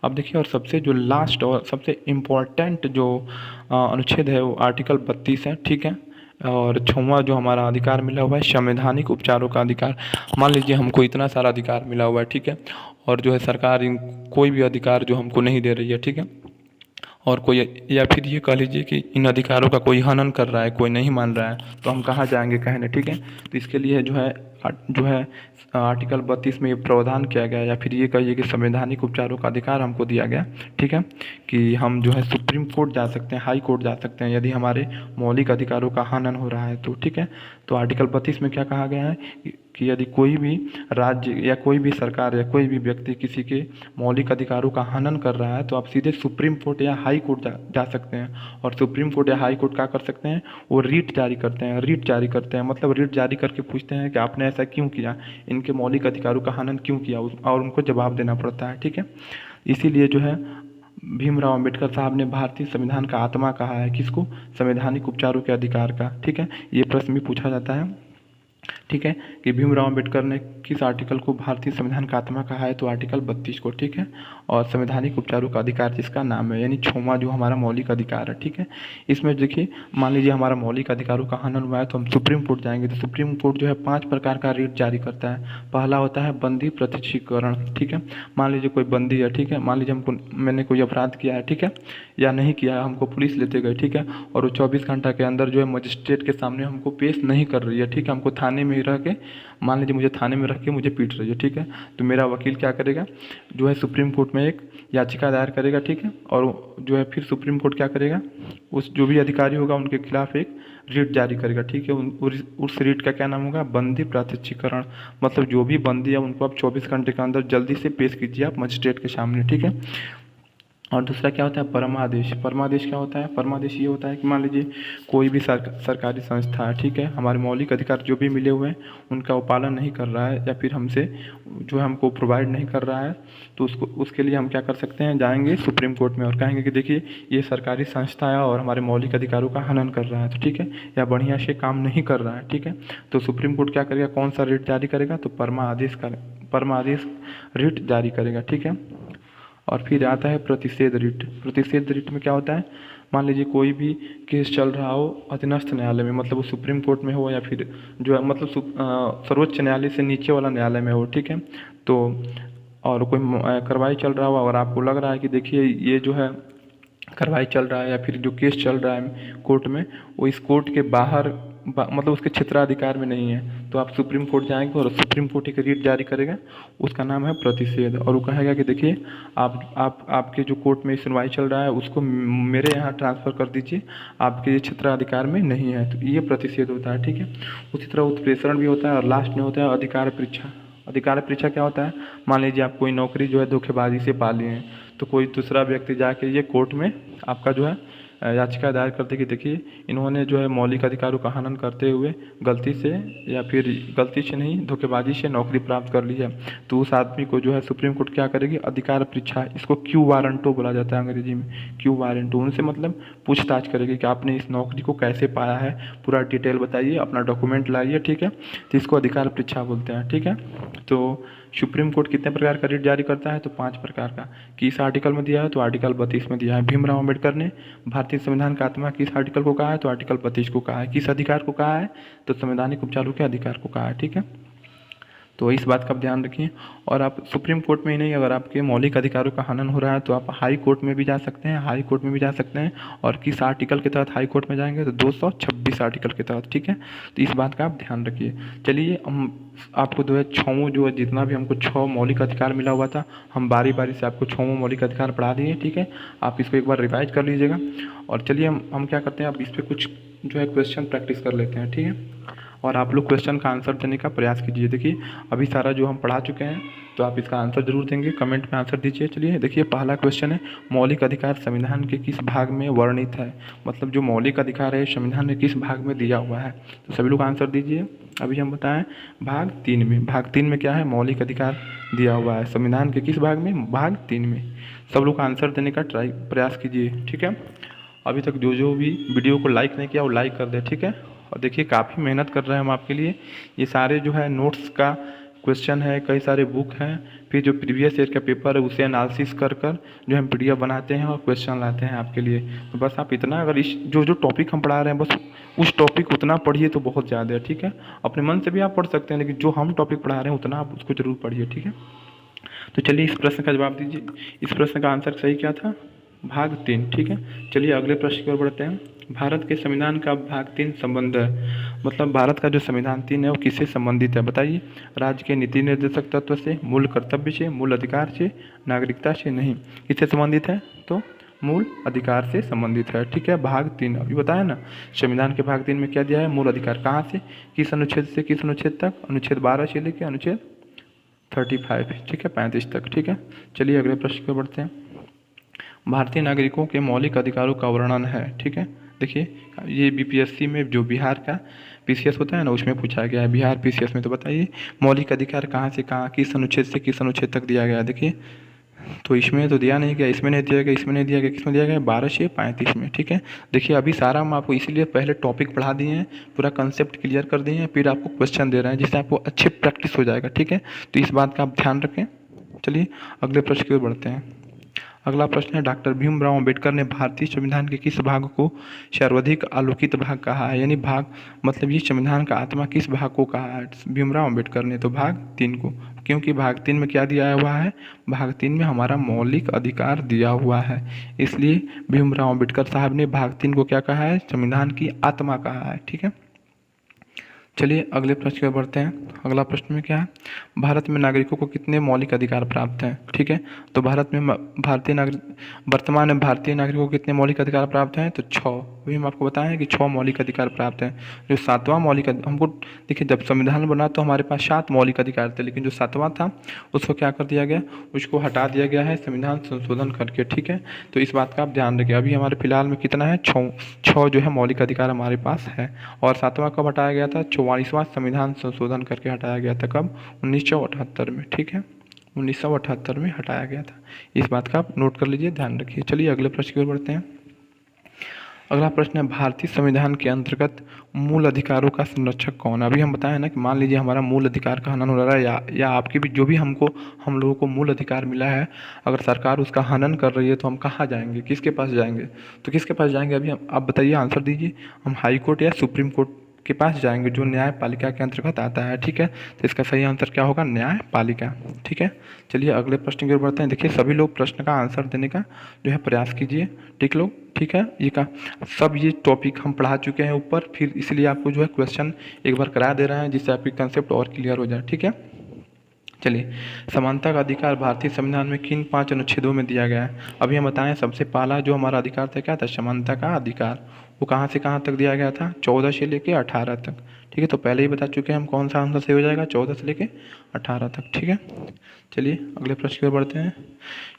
अब देखिए और सबसे जो लास्ट और सबसे इम्पोर्टेंट जो अनुच्छेद है वो आर्टिकल 32 है। ठीक है, और 6वां जो हमारा अधिकार मिला हुआ है संवैधानिक उपचारों का अधिकार। मान लीजिए हमको इतना सारा अधिकार मिला हुआ है, ठीक है, और जो है सरकार कोई भी अधिकार जो हमको नहीं दे रही है, ठीक है, और कोई या फिर ये कह लीजिए कि इन अधिकारों का कोई हनन कर रहा है, कोई नहीं मान रहा है, तो हम कहाँ जाएंगे कहने। ठीक है, तो इसके लिए जो है आर्टिकल 32 में ये प्रावधान किया गया, या फिर ये कहिए कि संवैधानिक उपचारों का अधिकार हमको दिया गया। ठीक है, कि हम जो है सुप्रीम कोर्ट जा सकते हैं, हाई कोर्ट जा सकते हैं यदि हमारे मौलिक अधिकारों का हनन हो रहा है तो। ठीक है, तो आर्टिकल 32 में क्या कहा गया है कि यदि कोई भी राज्य या कोई भी सरकार या कोई भी व्यक्ति किसी के मौलिक अधिकारों का हनन कर रहा है तो आप सीधे सुप्रीम कोर्ट या हाई कोर्ट जा सकते हैं। और सुप्रीम कोर्ट या हाई कोर्ट क्या कर सकते हैं? वो रीट जारी करते हैं, मतलब रीट जारी करके पूछते हैं कि आपने ऐसा क्यों किया, इनके मौलिक अधिकारों का हनन क्यों किया, और उनको जवाब देना पड़ता है। ठीक है, इसीलिए जो है भीमराव अंबेडकर साहब ने भारतीय संविधान का आत्मा कहा है किसको? संवैधानिक उपचारों के अधिकार का। ठीक है, ये प्रश्न भी पूछा जाता है। ठीक है, कि भीमराव अंबेडकर ने किस आर्टिकल को भारतीय संविधान का आत्मा कहा है? तो आर्टिकल 32 को। ठीक है, और संवैधानिक उपचारों का अधिकार जिसका नाम है, यानी 6वां जो हमारा मौलिक अधिकार है। ठीक है, इसमें देखिए मान लीजिए हमारा मौलिक अधिकारों का हनन हुआ है तो हम सुप्रीम कोर्ट जाएंगे, तो सुप्रीम कोर्ट जो है 5 प्रकार का रीट जारी करता है। पहला होता है बंदी प्रत्यक्षीकरण। ठीक है, मान लीजिए कोई बंदी है, ठीक है, मान लीजिए मैंने कोई अपराध किया है, ठीक है, या नहीं किया है, हमको पुलिस लेते गए, ठीक है, और वो 24 घंटा के अंदर जो है मजिस्ट्रेट के सामने हमको पेश नहीं कर रही है, ठीक है, हमको थाने में ही रह के, मान लीजिए मुझे थाने में रख के मुझे पीट रही है, ठीक है, तो मेरा वकील क्या करेगा? जो है सुप्रीम कोर्ट में एक याचिका दायर करेगा, ठीक है, और जो है फिर सुप्रीम कोर्ट क्या करेगा? उस जो भी अधिकारी होगा उनके खिलाफ एक रीट जारी करेगा। ठीक है, उस रीट का क्या नाम होगा? बंदी प्रत्यक्षीकरण। मतलब जो भी बंदी है उनको आप 24 घंटे के अंदर जल्दी से पेश कीजिए आप मजिस्ट्रेट के सामने। ठीक है, और दूसरा क्या होता है? परमादेश। परमादेश क्या होता है? परमादेश ये होता है कि मान लीजिए कोई भी सरकारी संस्था है, ठीक है, हमारे मौलिक अधिकार जो भी मिले हुए हैं उनका वो पालन नहीं कर रहा है, या फिर हमसे जो है हमको प्रोवाइड नहीं कर रहा है, तो उसके लिए हम क्या कर सकते हैं? जाएंगे सुप्रीम कोर्ट में और कहेंगे कि देखिए ये सरकारी संस्था है और हमारे मौलिक अधिकारों का हनन कर रहा है, तो ठीक है, या बढ़िया से काम नहीं कर रहा है। ठीक है, तो सुप्रीम कोर्ट क्या करेगा? कौन सा रीट जारी करेगा? तो परमादेश रीट जारी करेगा। ठीक है, और फिर आता है प्रतिषेध रिट। प्रतिषेध रिट में क्या होता है, मान लीजिए कोई भी केस चल रहा हो अधीनस्थ न्यायालय में, मतलब वो सुप्रीम कोर्ट में हो या फिर जो है मतलब सर्वोच्च न्यायालय से नीचे वाला न्यायालय में हो, ठीक है। तो और कोई कार्रवाई चल रहा हो और आपको लग रहा है कि देखिए ये जो है कार्रवाई चल रहा है या फिर जो केस चल रहा है कोर्ट में, वो इस कोर्ट के बाहर मतलब उसके क्षेत्राधिकार में नहीं है, तो आप सुप्रीम कोर्ट जाएंगे और सुप्रीम कोर्ट एक रीट जारी करेगा, उसका नाम है प्रतिषेध। और वो कहेगा कि देखिए आप आपके जो कोर्ट में सुनवाई चल रहा है उसको मेरे यहाँ ट्रांसफ़र कर दीजिए, आपके ये क्षेत्राधिकार में नहीं है, तो ये प्रतिषेध होता है, ठीक है। उसी तरह उत्प्रेषण भी होता है और लास्ट में होता है अधिकार परीक्षा। अधिकार परीक्षा क्या होता है, मान लीजिए आप कोई नौकरी जो है धोखेबाजी से पा लिए हैं, तो कोई दूसरा व्यक्ति जाके ये कोर्ट में आपका जो है याचिका दायर करते कि देखिए इन्होंने जो है मौलिक अधिकारों का हनन करते हुए गलती से या फिर गलती से नहीं धोखेबाजी से नौकरी प्राप्त कर ली है, तो उस आदमी को जो है सुप्रीम कोर्ट क्या करेगी, अधिकार परीक्षा, इसको क्यू वारंटो बोला जाता है अंग्रेजी में, क्यू वारंटो। उनसे मतलब पूछताछ करेगी कि आपने इस नौकरी को कैसे पाया है, पूरा डिटेल बताइए, अपना डॉक्यूमेंट लाइए, ठीक है। तो इसको अधिकार परीक्षा बोलते हैं, ठीक है। तो सुप्रीम कोर्ट कितने प्रकार का रिट जारी करता है, तो 5 प्रकार का। किस आर्टिकल में दिया है, तो आर्टिकल 32 में दिया है। भीमराव अम्बेडकर ने भारतीय संविधान का आत्मा किस आर्टिकल को कहा है, तो आर्टिकल 32 को कहा है। किस अधिकार को कहा है, तो संवैधानिक उपचारों के अधिकार को कहा है, ठीक है। तो इस बात का आप ध्यान रखिए। और आप सुप्रीम कोर्ट में ही नहीं, अगर आपके मौलिक अधिकारों का हनन हो रहा है तो आप हाई कोर्ट में भी जा सकते हैं, हाई कोर्ट में भी जा सकते हैं। और किस आर्टिकल के तहत हाई कोर्ट में जाएंगे, तो 226 आर्टिकल के तहत, ठीक है। तो इस बात का आप ध्यान रखिए। चलिए हम आपको जो है छों जो है जितना भी हमको 6 मौलिक अधिकार मिला हुआ था, हम बारी बारी से आपको 6 मौलिक अधिकार पढ़ा दिए, ठीक है। आप इसको एक बार रिवाइज कर लीजिएगा। और चलिए हम क्या करते हैं, अब इस पर कुछ जो है क्वेश्चन प्रैक्टिस कर लेते हैं, ठीक है। और आप लोग क्वेश्चन का आंसर देने का प्रयास कीजिए। देखिए अभी सारा जो हम पढ़ा चुके हैं, तो आप इसका आंसर जरूर देंगे, कमेंट में आंसर दीजिए। चलिए देखिए पहला क्वेश्चन है, मौलिक अधिकार संविधान के किस भाग में वर्णित है, मतलब जो मौलिक अधिकार है संविधान में किस भाग में दिया हुआ है, तो सभी लोग आंसर दीजिए। अभी हम बताएं भाग 3 में। भाग 3 में क्या है, मौलिक अधिकार दिया हुआ है संविधान के किस भाग में, भाग 3 में। सब लोग आंसर देने का प्रयास कीजिए, ठीक है। अभी तक जो भी वीडियो को लाइक नहीं किया वो लाइक कर दे, ठीक है। और देखिए काफ़ी मेहनत कर रहे हैं हम आपके लिए, ये सारे जो है नोट्स का क्वेश्चन है, कई सारे बुक हैं, फिर जो प्रीवियस ईयर का पेपर है उसे एनालिसिस कर जो हम पीडीएफ बनाते हैं और क्वेश्चन लाते हैं आपके लिए। तो बस आप इतना, अगर इस जो टॉपिक हम पढ़ा रहे हैं बस उस टॉपिक उतना पढ़िए तो बहुत ज़्यादा है, ठीक है। अपने मन से भी आप पढ़ सकते हैं, लेकिन जो हम टॉपिक पढ़ा रहे हैं उतना आप उसको जरूर पढ़िए, ठीक है। तो चलिए इस प्रश्न का जवाब दीजिए। इस प्रश्न का आंसर सही क्या था, भाग 3, ठीक है। चलिए अगले प्रश्न की ओर बढ़ते हैं। भारत के संविधान का भाग 3 संबंध है, मतलब भारत का जो संविधान 3 है वो किससे संबंधित है, बताइए। राज्य के नीति निर्देशक तत्व से, मूल कर्तव्य से, मूल अधिकार से, नागरिकता से नहीं। किससे संबंधित है, तो मूल अधिकार से संबंधित है, ठीक है। भाग 3 अभी बताया ना, संविधान के भाग 3 में क्या दिया है, मूल अधिकार। कहाँ से, किस अनुच्छेद से किस अनुच्छेद तक, अनुच्छेद 12 से लेकर अनुच्छेद 35, ठीक है, 35 तक, ठीक है। चलिए अगले प्रश्न पर बढ़ते हैं। भारतीय नागरिकों के मौलिक अधिकारों का वर्णन है, ठीक है। देखिए ये बीपीएससी में जो बिहार का पीसीएस होता है ना, उसमें पूछा गया है, बिहार पीसीएस में। तो बताइए मौलिक अधिकार कहाँ से कहाँ, किस अनुच्छेद से किस अनुच्छेद तक दिया गया है। देखिए तो इसमें तो दिया नहीं गया, इसमें नहीं दिया गया, इसमें नहीं दिया गया, किसमें दिया गया, 12 से 35 में, ठीक है। देखिए अभी सारा हम आपको इसीलिए पहले टॉपिक पढ़ा दिए हैं, पूरा कंसेप्ट क्लियर कर दिए हैं, फिर आपको क्वेश्चन दे रहे हैं जिससे आपको अच्छी प्रैक्टिस हो जाएगा, ठीक है। तो इस बात का आप ध्यान रखें। चलिए अगले प्रश्न की ओर बढ़ते हैं। अगला प्रश्न है, डॉक्टर भीमराव अंबेडकर ने भारतीय संविधान के किस भाग को सर्वाधिक आलोकित भाग कहा है, यानी भाग मतलब ये संविधान का आत्मा किस भाग को कहा है भीमराव अंबेडकर ने, तो भाग 3 को। क्योंकि भाग 3 में क्या दिया हुआ है, भाग 3 में हमारा मौलिक अधिकार दिया हुआ है, इसलिए भीमराव अंबेडकर साहब ने भाग 3 को क्या कहा है, संविधान की आत्मा कहा है, ठीक है। चलिए अगले प्रश्न की ओर बढ़ते हैं। अगला प्रश्न में क्या है, भारत में नागरिकों को कितने मौलिक अधिकार प्राप्त हैं, ठीक है। तो भारत में वर्तमान में भारतीय नागरिकों को कितने मौलिक अधिकार प्राप्त हैं, तो 6। वही हम आपको बताएं कि 6 मौलिक अधिकार प्राप्त हैं। जो 7वां मौलिक हमको देखिए, जब संविधान बना तो हमारे पास 7 मौलिक अधिकार थे, लेकिन जो 7वां था उसको क्या कर दिया गया, उसको हटा दिया गया है संविधान संशोधन करके, ठीक है। तो इस बात का आप ध्यान रखिए। अभी हमारे फिलहाल में कितना है, 6 जो है मौलिक अधिकार हमारे पास है। और 7वां कब हटाया गया था, 44वां संविधान संशोधन करके हटाया गया था, कब, 1978 में, ठीक है, 1978 में हटाया गया था। इस बात का आप नोट कर लीजिए, ध्यान रखिए। चलिए अगले प्रश्न की ओर बढ़ते हैं। अगला प्रश्न है, भारतीय संविधान के अंतर्गत मूल अधिकारों का संरक्षक कौन है? अभी हम बताएं ना कि मान लीजिए हमारा मूल अधिकार का हनन हो रहा है, या आपके भी जो भी हम लोगों को मूल अधिकार मिला है, अगर सरकार उसका हनन कर रही है तो हम कहाँ जाएंगे, किसके पास जाएंगे? तो किसके पास जाएंगे, अभी हम आप बताइए, आंसर दीजिए। हम हाई कोर्ट या सुप्रीम कोर्ट के पास जाएंगे, जो न्यायपालिका के अंतर्गत आता है। ठीक है, तो इसका सही आंसर क्या होगा? न्यायपालिका। ठीक है, चलिए अगले प्रश्न की ओर बढ़ते हैं। देखिए, सभी लोग प्रश्न का आंसर देने का जो है प्रयास कीजिए। ठीक लोग, ठीक है, ये का सब ये टॉपिक हम पढ़ा चुके हैं ऊपर, फिर इसलिए आपको जो है क्वेश्चन एक बार करा दे रहे हैं, जिससे आपकी कंसेप्ट और क्लियर हो जाए। ठीक है, चलिए, समानता का अधिकार भारतीय संविधान में किन 5 अनुच्छेदों में दिया गया है? अभी हम बताएं, सबसे पहला जो हमारा अधिकार था क्या था? समानता का अधिकार। वो कहाँ से कहाँ तक दिया गया था? 14 से लेके 18 तक। ठीक है, तो पहले ही बता चुके हैं हम, कौन सा आंसर सही हो जाएगा? 14 से लेके 18 तक। ठीक है, चलिए अगले प्रश्न की ओर बढ़ते हैं।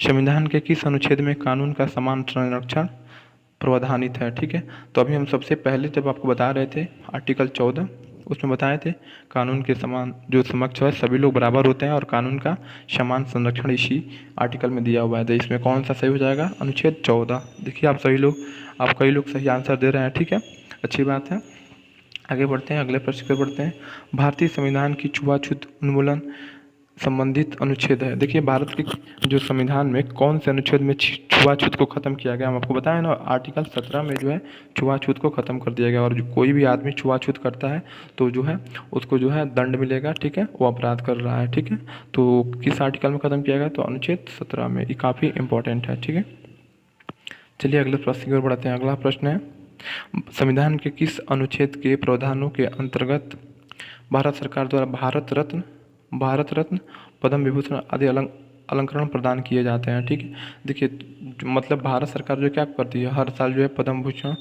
संविधान के किस अनुच्छेद में कानून का समान संरक्षण प्रावधानित है? ठीक है, तो अभी हम सबसे पहले जब आपको बता रहे थे आर्टिकल 14, उसमें बताए थे कानून के समान जो समक्ष है सभी लोग बराबर होते हैं, और कानून का समान संरक्षण इसी आर्टिकल में दिया हुआ है। तो इसमें कौन सा सही हो जाएगा? अनुच्छेद 14। देखिए, आप कई लोग सही आंसर दे रहे हैं। ठीक है, अच्छी बात है। आगे बढ़ते हैं, अगले प्रश्न पर बढ़ते हैं। भारतीय संविधान की छुआछूत उन्मूलन संबंधित अनुच्छेद है। देखिए, भारत के जो संविधान में कौन से अनुच्छेद में छुआछूत को ख़त्म किया गया? हम आपको बताएं ना, आर्टिकल 17 में जो है छुआछूत को ख़त्म कर दिया गया, और जो कोई भी आदमी छुआछूत करता है तो जो है उसको जो है दंड मिलेगा। ठीक है, वो अपराध कर रहा है। ठीक है, तो किस आर्टिकल में ख़त्म किया गया? तो अनुच्छेद 17 में। ये काफ़ी इंपॉर्टेंट है। ठीक है, चलिए अगले प्रश्न की ओर बढ़ते हैं। अगला प्रश्न है, संविधान के किस अनुच्छेद के प्रावधानों के अंतर्गत भारत सरकार द्वारा भारत रत्न, पद्म विभूषण आदि अलंकरण प्रदान किए जाते हैं? ठीक है, देखिए, मतलब भारत सरकार जो क्या करती है, हर साल जो है पद्म भूषण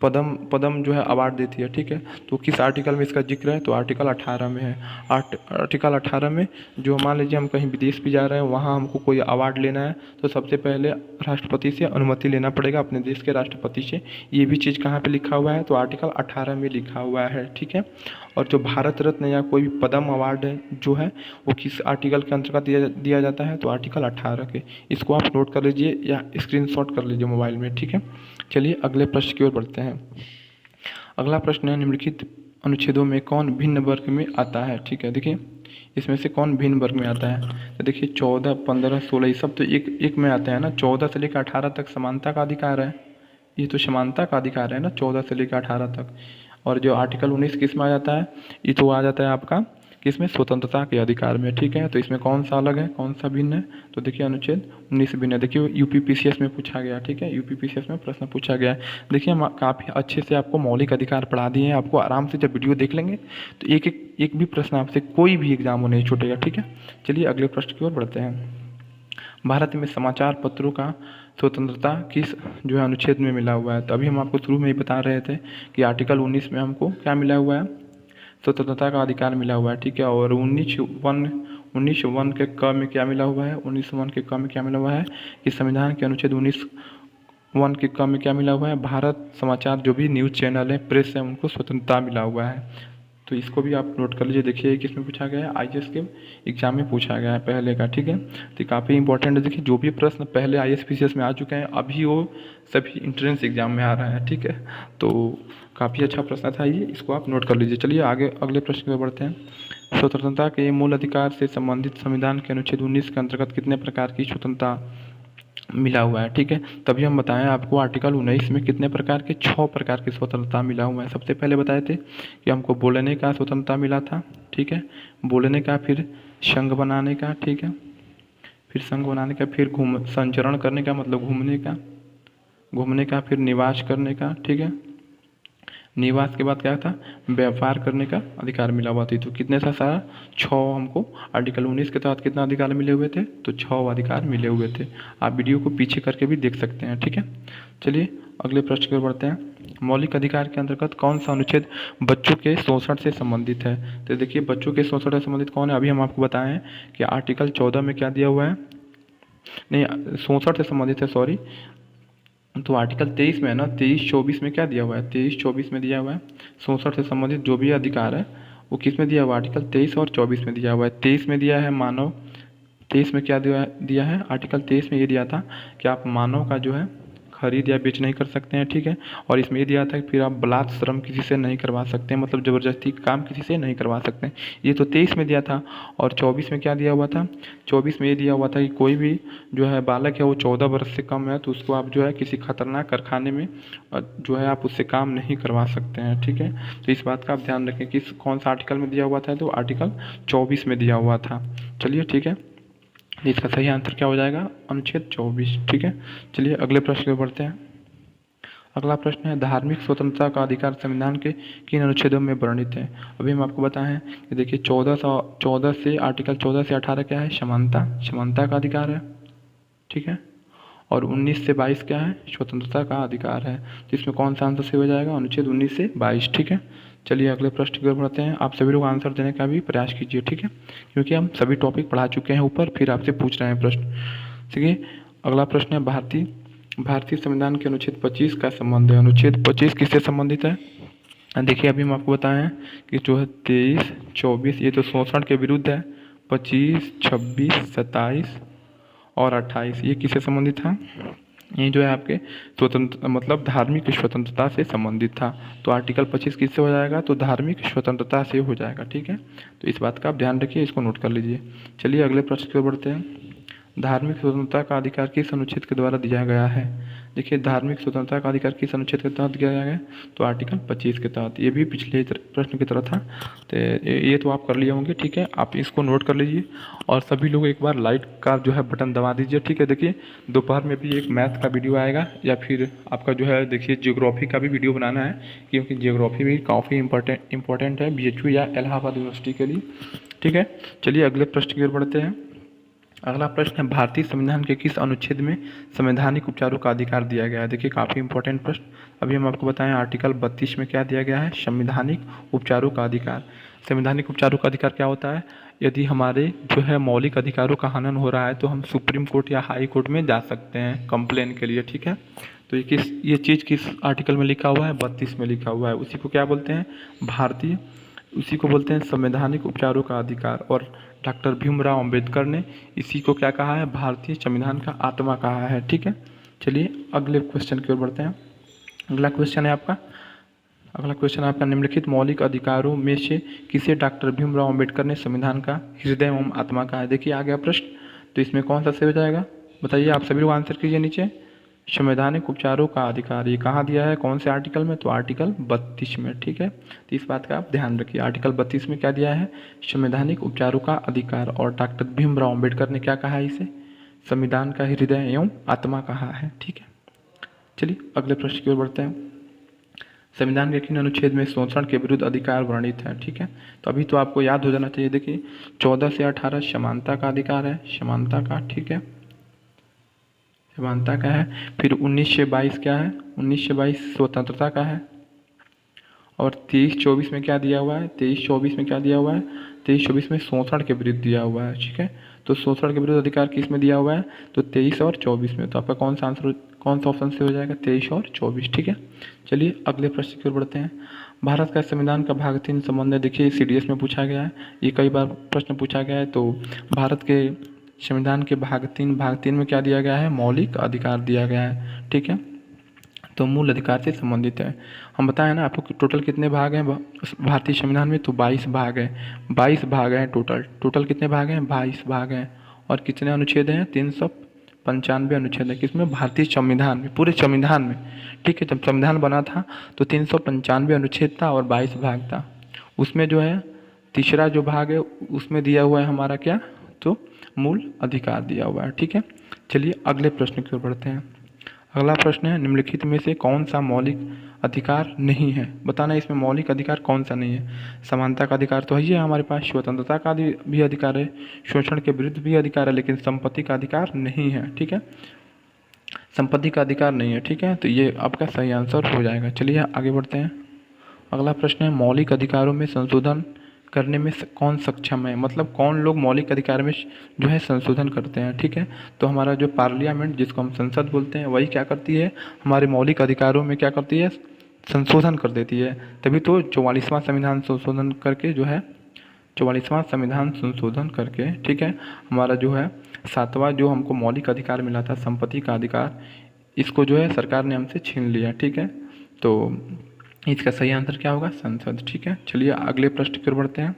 पद्म जो है अवार्ड देती है। ठीक है, तो किस आर्टिकल में इसका जिक्र है? तो आर्टिकल 18 में है। आर्टिकल 18 में जो, मान लीजिए हम कहीं विदेश भी जा रहे हैं, वहाँ हमको कोई अवार्ड लेना है, तो सबसे पहले राष्ट्रपति से अनुमति लेना पड़ेगा, अपने देश के राष्ट्रपति से। ये भी चीज़ कहाँ पे लिखा हुआ है? तो आर्टिकल 18 में लिखा हुआ है। ठीक है, और जो भारत रत्न या कोई भी पद्म अवार्ड है जो है, वो किस आर्टिकल के अंतर्गत दिया जाता है? तो आर्टिकल 18 के। इसको आप नोट कर लीजिए या स्क्रीनशॉट कर लीजिए मोबाइल में। ठीक है, चलिए अगले प्रश्न की ओर बढ़ते हैं। अगला प्रश्न है, निम्नलिखित अनुच्छेदों में कौन भिन्न वर्ग में आता है? ठीक है, देखिए, इसमें से कौन भिन्न वर्ग में आता है? तो देखिए, 14, 15, 16 ये सब तो एक में आते हैं ना। 14 से लेकर 18 तक समानता का अधिकार है, ये तो समानता का अधिकार है ना, 14 से लेकर 18 तक। और जो आर्टिकल 19 किस में आ जाता है? ये तो आ जाता है आपका किसमें? स्वतंत्रता के अधिकार में। ठीक है, तो इसमें कौन सा अलग है, कौन सा भिन्न है? तो देखिए, अनुच्छेद 19 भिन्न है। देखिए, यूपीपीसीएस में पूछा गया। ठीक है, यूपीपीसीएस में प्रश्न पूछा गया है। देखिए, हम काफ़ी अच्छे से आपको मौलिक अधिकार पढ़ा दिए हैं। आपको आराम से जब वीडियो देख लेंगे तो एक भी प्रश्न आपसे कोई भी एग्जाम में नहीं छूटेगा। ठीक है, चलिए अगले प्रश्न की ओर बढ़ते हैं। भारत में समाचार पत्रों का स्वतंत्रता किस जो है अनुच्छेद में मिला हुआ है? तो अभी हम आपको शुरू में ही बता रहे थे कि आर्टिकल 19 में हमको क्या मिला हुआ है? स्वतंत्रता का अधिकार मिला हुआ है। ठीक है, और 19 के क में क्या मिला हुआ है? 19 के क में क्या मिला हुआ है कि संविधान के अनुच्छेद 19 के क में क्या मिला हुआ है? भारत समाचार जो भी न्यूज़ चैनल है, प्रेस है, उनको स्वतंत्रता मिला हुआ है। तो इसको भी आप नोट कर लीजिए। देखिए, किसमें पूछा गया है? आईएएस के एग्जाम में पूछा गया है पहले का। ठीक है, तो काफ़ी इंपॉर्टेंट है। देखिए, जो भी प्रश्न पहले आईएएस पीसीएस में आ चुके हैं, अभी वो सभी इंट्रेंस एग्जाम में आ रहा है। ठीक है, तो काफ़ी अच्छा प्रश्न था ये, इसको आप नोट कर लीजिए। चलिए आगे अगले प्रश्न की ओर बढ़ते हैं। स्वतंत्रता के मूल अधिकार से संबंधित संविधान के अनुच्छेद 19 के अंतर्गत कितने प्रकार की स्वतंत्रता मिला हुआ है? ठीक है, तभी हम बताएं आपको आर्टिकल 19 में कितने प्रकार के 6 प्रकार की स्वतंत्रता मिला हुआ है। सबसे पहले बताए थे कि हमको बोलने का स्वतंत्रता मिला था। ठीक है, बोलने का, फिर संघ बनाने का। ठीक है, फिर संघ बनाने का, फिर संचरण करने का मतलब घूमने का, फिर निवास करने का। ठीक है, निवास के बाद क्या था? व्यापार करने का अधिकार मिला हुआ था। तो कितने सा सारा 6 हमको आर्टिकल 19 के तहत कितना अधिकार मिले हुए थे? तो 6 अधिकार मिले हुए थे। आप वीडियो को पीछे करके भी देख सकते हैं। ठीक है, चलिए अगले प्रश्न की ओर बढ़ते हैं। मौलिक अधिकार के अंतर्गत कौन सा अनुच्छेद बच्चों के शोषण से संबंधित है? तो देखिए, बच्चों के शोषण से संबंधित कौन है? अभी हम आपको बताएं कि आर्टिकल 14 में क्या दिया हुआ है, नहीं, शोषण से संबंधित है, सॉरी। तो आर्टिकल 23 में है ना, 23-24 में क्या दिया हुआ है? 23-24 में दिया हुआ है शोषण से संबंधित जो भी अधिकार है वो किस में दिया हुआ है? आर्टिकल 23 और 24 में दिया हुआ है। 23 में दिया है मानव, 23 में क्या दिया है? आर्टिकल 23 में ये दिया था कि आप मानव का जो है खरीद या बेच नहीं कर सकते हैं, ठीक है। और इसमें ये दिया था कि फिर आप बलात् श्रम किसी से नहीं करवा सकते हैं, मतलब ज़बरदस्ती काम किसी से नहीं करवा सकते हैं। ये तो 23 में दिया था। और 24 में क्या दिया हुआ था? 24 में ये दिया हुआ था कि कोई भी जो है बालक है वो 14 वर्ष से कम है तो उसको आप जो है किसी खतरनाक कारखाने में जो है आप उससे काम नहीं करवा सकते हैं, ठीक है। तो इस बात का आप ध्यान रखें कि कौन सा आर्टिकल में दिया हुआ था, तो आर्टिकल 24 में दिया हुआ था। चलिए ठीक है, इसका सही आंसर क्या हो जाएगा? अनुच्छेद 24, ठीक है। चलिए अगले प्रश्न की ओर बढ़ते हैं। अगला प्रश्न है, धार्मिक स्वतंत्रता का अधिकार संविधान के किन अनुच्छेदों में वर्णित है? अभी हम आपको बताएं हैं कि देखिए 14 से आर्टिकल 14 से 18 क्या है? समानता का अधिकार है, ठीक है। और 19 से 22 क्या है? स्वतंत्रता का अधिकार है। तो इसमें कौन सा आंसर सही हो जाएगा? अनुच्छेद 19 से 22, ठीक है। चलिए अगले प्रश्न की ओर बढ़ते हैं। आप सभी लोग आंसर देने का भी प्रयास कीजिए, ठीक है, क्योंकि हम सभी टॉपिक पढ़ा चुके हैं ऊपर, फिर आपसे पूछ रहे हैं प्रश्न। ठीक है, अगला प्रश्न है, भारतीय संविधान के अनुच्छेद 25 का संबंध है। अनुच्छेद 25 किससे संबंधित है? देखिए अभी हम आपको बताएं हैं कि जो है 23, 24 ये तो शोषण के विरुद्ध है, 25, 26, 27 और 28 ये किससे संबंधित था? ये जो है आपके स्वतंत्र मतलब धार्मिक स्वतंत्रता से संबंधित था। तो आर्टिकल 25 किससे हो जाएगा? तो धार्मिक स्वतंत्रता से हो जाएगा, ठीक है। तो इस बात का आप ध्यान रखिए, इसको नोट कर लीजिए। चलिए अगले प्रश्न की ओर बढ़ते हैं। धार्मिक स्वतंत्रता का अधिकार किस अनुच्छेद के द्वारा दिया गया है? देखिए धार्मिक स्वतंत्रता का अधिकार किस अनुच्छेद के तहत दिया गया है? तो आर्टिकल 25 के तहत। ये भी पिछले प्रश्न की तरह था, तो ये तो आप कर लिए होंगे, ठीक है। आप इसको नोट कर लीजिए और सभी लोग एक बार लाइक का जो है बटन दबा दीजिए, ठीक है। देखिए दोपहर में भी एक मैथ का वीडियो आएगा या फिर आपका जो है देखिए जियोग्राफी का भी वीडियो बनाना है, क्योंकि जियोग्राफी भी काफ़ी इंपॉर्टेंट है BHU या इलाहाबाद यूनिवर्सिटी के लिए, ठीक है। चलिए अगले प्रश्न की ओर बढ़ते हैं। अगला प्रश्न है, भारतीय संविधान के किस अनुच्छेद में संवैधानिक उपचारों का अधिकार दिया गया है? देखिए काफ़ी इंपॉर्टेंट प्रश्न। अभी हम आपको बताएं आर्टिकल 32 में क्या दिया गया है? संवैधानिक उपचारों का अधिकार। संवैधानिक उपचारों का अधिकार क्या होता है? यदि हमारे जो है मौलिक अधिकारों का हनन हो रहा है तो हम सुप्रीम कोर्ट या हाई कोर्ट में जा सकते हैं कंप्लेन के लिए, ठीक है। तो ये चीज़ किस आर्टिकल में लिखा हुआ है? 32 में लिखा हुआ है। उसी को क्या बोलते हैं? उसी को बोलते हैं संवैधानिक उपचारों का अधिकार। और डॉक्टर भीमराव अंबेडकर ने इसी को क्या कहा है? भारतीय संविधान का आत्मा कहा है, ठीक है। चलिए अगले क्वेश्चन की ओर बढ़ते हैं। अगला क्वेश्चन आपका निम्नलिखित मौलिक अधिकारों में से किसे डॉक्टर भीमराव अंबेडकर ने संविधान का हृदय एवं आत्मा कहा है? देखिए आ गया प्रश्न, तो इसमें कौन सा सही हो जाएगा? बताइए, आप सभी लोग आंसर कीजिए नीचे। संवैधानिक उपचारों का अधिकार ये कहाँ दिया है? कौन से आर्टिकल में? तो आर्टिकल 32 में, ठीक है। तो इस बात का आप ध्यान रखिए, आर्टिकल 32 में क्या दिया है? संवैधानिक उपचारों का अधिकार। और डॉक्टर भीमराव अंबेडकर ने क्या कहा है? इसे संविधान का हृदय एवं आत्मा कहा है, ठीक है। चलिए अगले प्रश्न की ओर बढ़ते हैं। संविधान के किन अनुच्छेद में शोषण के विरुद्ध अधिकार वर्णित है? ठीक है, तो अभी तो आपको याद हो जाना चाहिए। देखिए 14 से 18 समानता का अधिकार है, समानता का, ठीक है, समानता का है। फिर 19 से 22 क्या है? 19 से 22 स्वतंत्रता का है। और 23-24 में क्या दिया हुआ है? 23-24 में क्या दिया हुआ है? 23-24 में शोषण के विरुद्ध दिया हुआ है, ठीक है। तो शोषण के विरुद्ध अधिकार किस में दिया हुआ है? तो 23 और 24 में। तो आपका कौन सा ऑप्शन से हो जाएगा? 23 और 24, ठीक है। चलिए अगले प्रश्न की ओर बढ़ते हैं। भारत का संविधान का भाग 3 संबंध है। देखिए CDS में पूछा गया है, ये कई बार प्रश्न पूछा गया है। तो भारत के संविधान के भाग 3 में क्या दिया गया है? मौलिक अधिकार दिया गया है, ठीक है। तो मूल अधिकार से संबंधित है। हम बताएं ना आपको कि टोटल कितने भाग हैं भारतीय संविधान में? तो 22 भाग हैं। 22 भाग हैं टोटल कितने भाग हैं? 22 भाग हैं। और कितने अनुच्छेद हैं? 395 अनुच्छेद है। किसमें? भारतीय संविधान में, पूरे संविधान में, ठीक है। जब संविधान बना था तो 395 अनुच्छेद था और 22 भाग था। उसमें जो है तीसरा जो भाग है उसमें दिया हुआ है हमारा क्या? तो मूल अधिकार दिया हुआ है, ठीक है। चलिए अगले प्रश्न की ओर बढ़ते हैं। अगला प्रश्न है, निम्नलिखित में से कौन सा मौलिक अधिकार नहीं है? बताना इसमें मौलिक अधिकार कौन सा नहीं है। समानता का अधिकार तो है हमारे पास, स्वतंत्रता का भी अधिकार है, शोषण के विरुद्ध भी अधिकार है, लेकिन संपत्ति का अधिकार नहीं है, ठीक है। संपत्ति का अधिकार नहीं है, ठीक है। तो ये आपका सही आंसर हो जाएगा। चलिए आगे बढ़ते हैं। अगला प्रश्न है, मौलिक अधिकारों में संशोधन करने में कौन सक्षम है? मतलब कौन लोग मौलिक अधिकार में जो है संशोधन करते हैं, ठीक है। तो हमारा जो पार्लियामेंट, जिसको हम संसद बोलते हैं, वही क्या करती है? हमारे मौलिक अधिकारों में क्या करती है? संशोधन कर देती है। तभी तो 44वां संविधान संशोधन करके जो है 44वां संविधान संशोधन करके, ठीक है, हमारा जो है 7वां जो हमको मौलिक अधिकार मिला था, संपत्ति का अधिकार, इसको जो है सरकार ने हमसे छीन लिया, ठीक है। तो इसका सही आंसर क्या होगा? संसद, ठीक है। चलिए अगले प्रश्न की ओर बढ़ते हैं।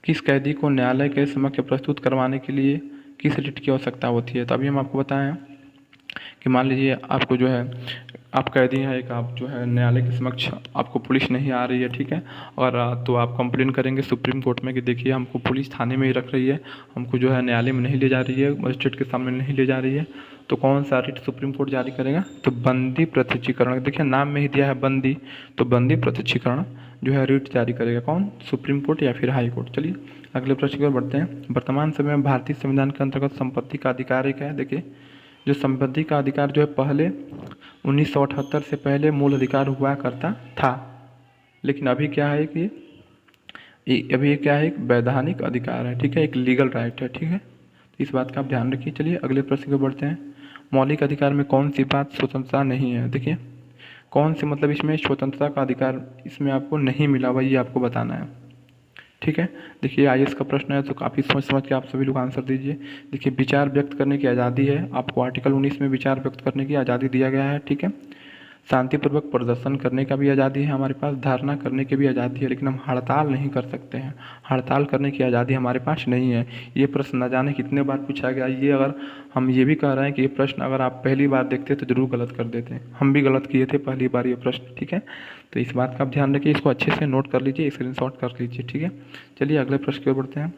किस कैदी को न्यायालय के समक्ष प्रस्तुत करवाने के लिए किस रिट की आवश्यकता होती है? तो अभी हम आपको बताएं कि मान लीजिए आपको जो है, आप कैदी हैं एक, आप जो है न्यायालय के समक्ष आपको पुलिस नहीं आ रही है, ठीक है। और तो आप कंप्लेन करेंगे सुप्रीम कोर्ट में कि देखिए हमको पुलिस थाने में ही रख रही है, हमको जो है न्यायालय में नहीं ले जा रही है, मजिस्ट्रेट के सामने नहीं ले जा रही है। तो कौन सा रिट सुप्रीम कोर्ट जारी करेगा? तो बंदी प्रत्यक्षीकरण, देखिए नाम में ही दिया है बंदी, तो बंदी प्रत्यक्षीकरण जो है रिट जारी करेगा कौन? सुप्रीम कोर्ट या फिर हाई कोर्ट। चलिए अगले प्रश्न की ओर बढ़ते हैं। वर्तमान समय में भारतीय संविधान के अंतर्गत संपत्ति का अधिकार एक है। देखिए जो संपत्ति का अधिकार जो है पहले 1978 से पहले मूल अधिकार हुआ करता था, लेकिन अभी क्या है कि अभी ये क्या है? एक वैधानिक अधिकार है, ठीक है, एक लीगल राइट है, ठीक है। तो इस बात का आप ध्यान रखिए। चलिए अगले प्रश्न को बढ़ते हैं। मौलिक अधिकार में कौन सी बात स्वतंत्रता नहीं है? देखिए कौन से, मतलब इसमें स्वतंत्रता का अधिकार इसमें आपको नहीं मिला हुआ, ये आपको बताना है, ठीक है। देखिए IAS का प्रश्न है तो काफ़ी सोच समझ के आप सभी लोग आंसर दीजिए। देखिए विचार व्यक्त करने की आज़ादी है, आपको आर्टिकल 19 में विचार व्यक्त करने की आज़ादी दिया गया है, ठीक है। शांतिपूर्वक प्रदर्शन करने का भी आज़ादी है हमारे पास, धारणा करने की भी आज़ादी है, लेकिन हम हड़ताल नहीं कर सकते हैं, हड़ताल करने की आज़ादी हमारे पास नहीं है। ये प्रश्न न जाने कितने बार पूछा गया। ये अगर हम ये भी कह रहे हैं कि ये प्रश्न अगर आप पहली बार देखते तो ज़रूर गलत कर देते, हम भी गलत किए थे पहली बार ये प्रश्न, ठीक है। तो इस बात का आप ध्यान रखिए, इसको अच्छे से नोट कर लीजिए, स्क्रीनशॉट कर लीजिए, ठीक है। चलिए अगले प्रश्न की ओर बढ़ते हैं।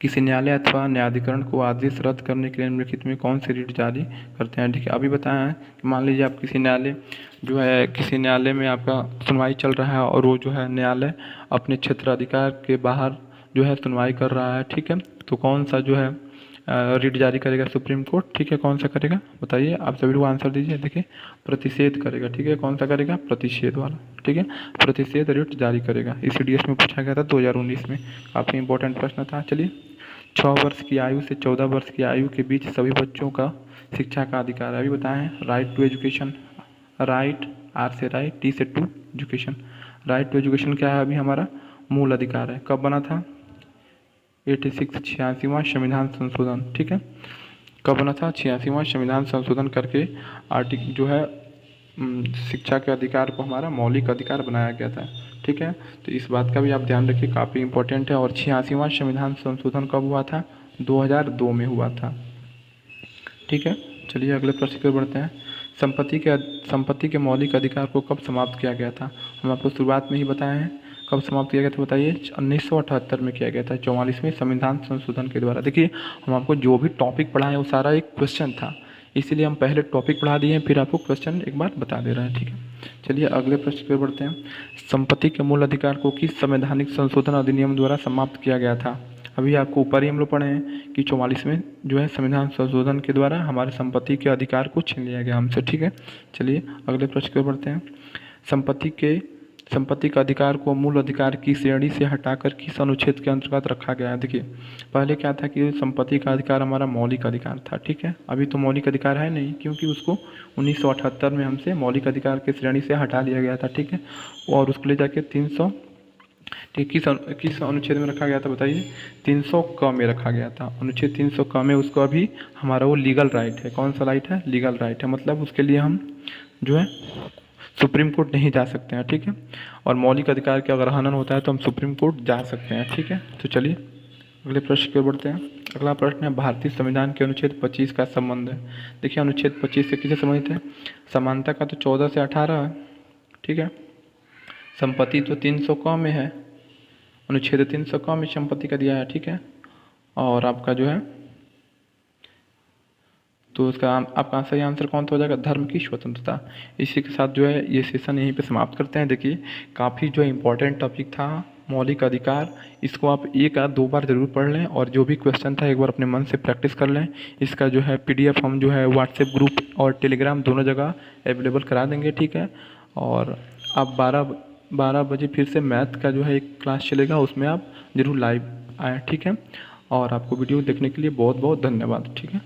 किसी न्यायालय अथवा न्यायाधिकरण को आदेश रद्द करने के लिए निम्नलिखित में कौन सी रिट जारी करते हैं? ठीक है, अभी बताया है कि मान लीजिए आप किसी न्यायालय जो है, किसी न्यायालय में आपका सुनवाई चल रहा है और वो जो है न्यायालय अपने क्षेत्र अधिकार के बाहर जो है सुनवाई कर रहा है, ठीक है। तो कौन सा जो है रिट जारी करेगा? सुप्रीम कोर्ट, ठीक है। कौन सा करेगा बताइए, आप सभी लोग आंसर दीजिए। देखिए प्रतिषेध करेगा, ठीक है। कौन सा करेगा? प्रतिषेध वाला, ठीक है। प्रतिषेध रिट जारी करेगा। CDS में पूछा गया था 2019 में, काफ़ी इंपॉर्टेंट प्रश्न था। चलिए 6 वर्ष की आयु से 14 वर्ष की आयु के बीच सभी बच्चों का शिक्षा का अधिकार है। अभी बताएं right to education, right R से राइट, T से to education. Right to education क्या है? अभी हमारा मूल अधिकार है। कब बना था? 86वां संविधान संशोधन, ठीक है। कब बना था? 86वां संविधान संशोधन करके आर्टिकल जो है शिक्षा के अधिकार को हमारा मौलिक अधिकार बनाया गया था, ठीक है। तो इस बात का भी आप ध्यान रखिए, काफ़ी इंपॉर्टेंट है। और 86वां संविधान संशोधन कब हुआ था? 2002 में हुआ था, ठीक है। चलिए अगले प्रश्न की ओर बढ़ते हैं। संपत्ति के मौलिक अधिकार को कब समाप्त किया गया था? हम आपको शुरुआत में ही बताए हैं कब समाप्त किया गया था, बताइए। 1978 में किया गया था, 44वें संविधान संशोधन के द्वारा। देखिए हम आपको जो भी टॉपिक पढ़ाएं वो सारा एक क्वेश्चन था, इसीलिए हम पहले टॉपिक पढ़ा दिए हैं, फिर आपको क्वेश्चन एक बार बता दे रहे हैं, ठीक है। चलिए अगले प्रश्न पर बढ़ते हैं। संपत्ति के मूल अधिकार को किस संवैधानिक संशोधन अधिनियम द्वारा समाप्त किया गया था? अभी आपको ऊपर ही हम लोग पढ़े हैं कि 44वें जो है संविधान संशोधन के द्वारा हमारे संपत्ति के अधिकार को छीन लिया गया हमसे, ठीक है। चलिए अगले प्रश्न पर बढ़ते हैं। संपत्ति का अधिकार को मूल अधिकार की श्रेणी से हटाकर किस अनुच्छेद के अंतर्गत रखा गया है? देखिए पहले क्या था कि संपत्ति का अधिकार हमारा मौलिक अधिकार था, ठीक है। अभी तो मौलिक अधिकार है नहीं, क्योंकि उसको 1978 में हमसे मौलिक अधिकार की श्रेणी से हटा लिया गया था, ठीक है। और उसको ले जाके 300 किस अनुच्छेद में रखा गया था बताइए? 300 क में रखा गया था। अनुच्छेद 300 क में उसको अभी हमारा वो लीगल राइट है। कौन सा राइट है? लीगल राइट है, मतलब उसके लिए हम जो है सुप्रीम कोर्ट नहीं जा सकते हैं, ठीक है। और मौलिक अधिकार का अगर हनन होता है तो हम सुप्रीम कोर्ट जा सकते हैं, ठीक है। तो चलिए अगले प्रश्न की ओर बढ़ते हैं। अगला प्रश्न है भारतीय संविधान के अनुच्छेद 25 का संबंध है। देखिए अनुच्छेद 25 से किसे संबंधित है? समानता का तो 14 से 18 है, ठीक है। संपत्ति तो 300 क में है, अनुच्छेद 300 क में संपत्ति का दिया है, ठीक है। और आपका जो है तो उसका आपका सही आंसर कौन सा हो जाएगा? धर्म की स्वतंत्रता। इसी के साथ जो है ये सेशन यहीं पे समाप्त करते हैं। देखिए काफ़ी जो इम्पोर्टेंट टॉपिक था मौलिक अधिकार, इसको आप एक या दो बार ज़रूर पढ़ लें और जो भी क्वेश्चन था एक बार अपने मन से प्रैक्टिस कर लें। इसका जो है PDF हम जो है व्हाट्सएप ग्रुप और टेलीग्राम दोनों जगह अवेलेबल करा देंगे, ठीक है। और आप 12 बजे फिर से मैथ का जो है एक क्लास चलेगा, उसमें आप ज़रूर लाइव आएँ, ठीक है। और आपको वीडियो देखने के लिए बहुत बहुत धन्यवाद, ठीक है।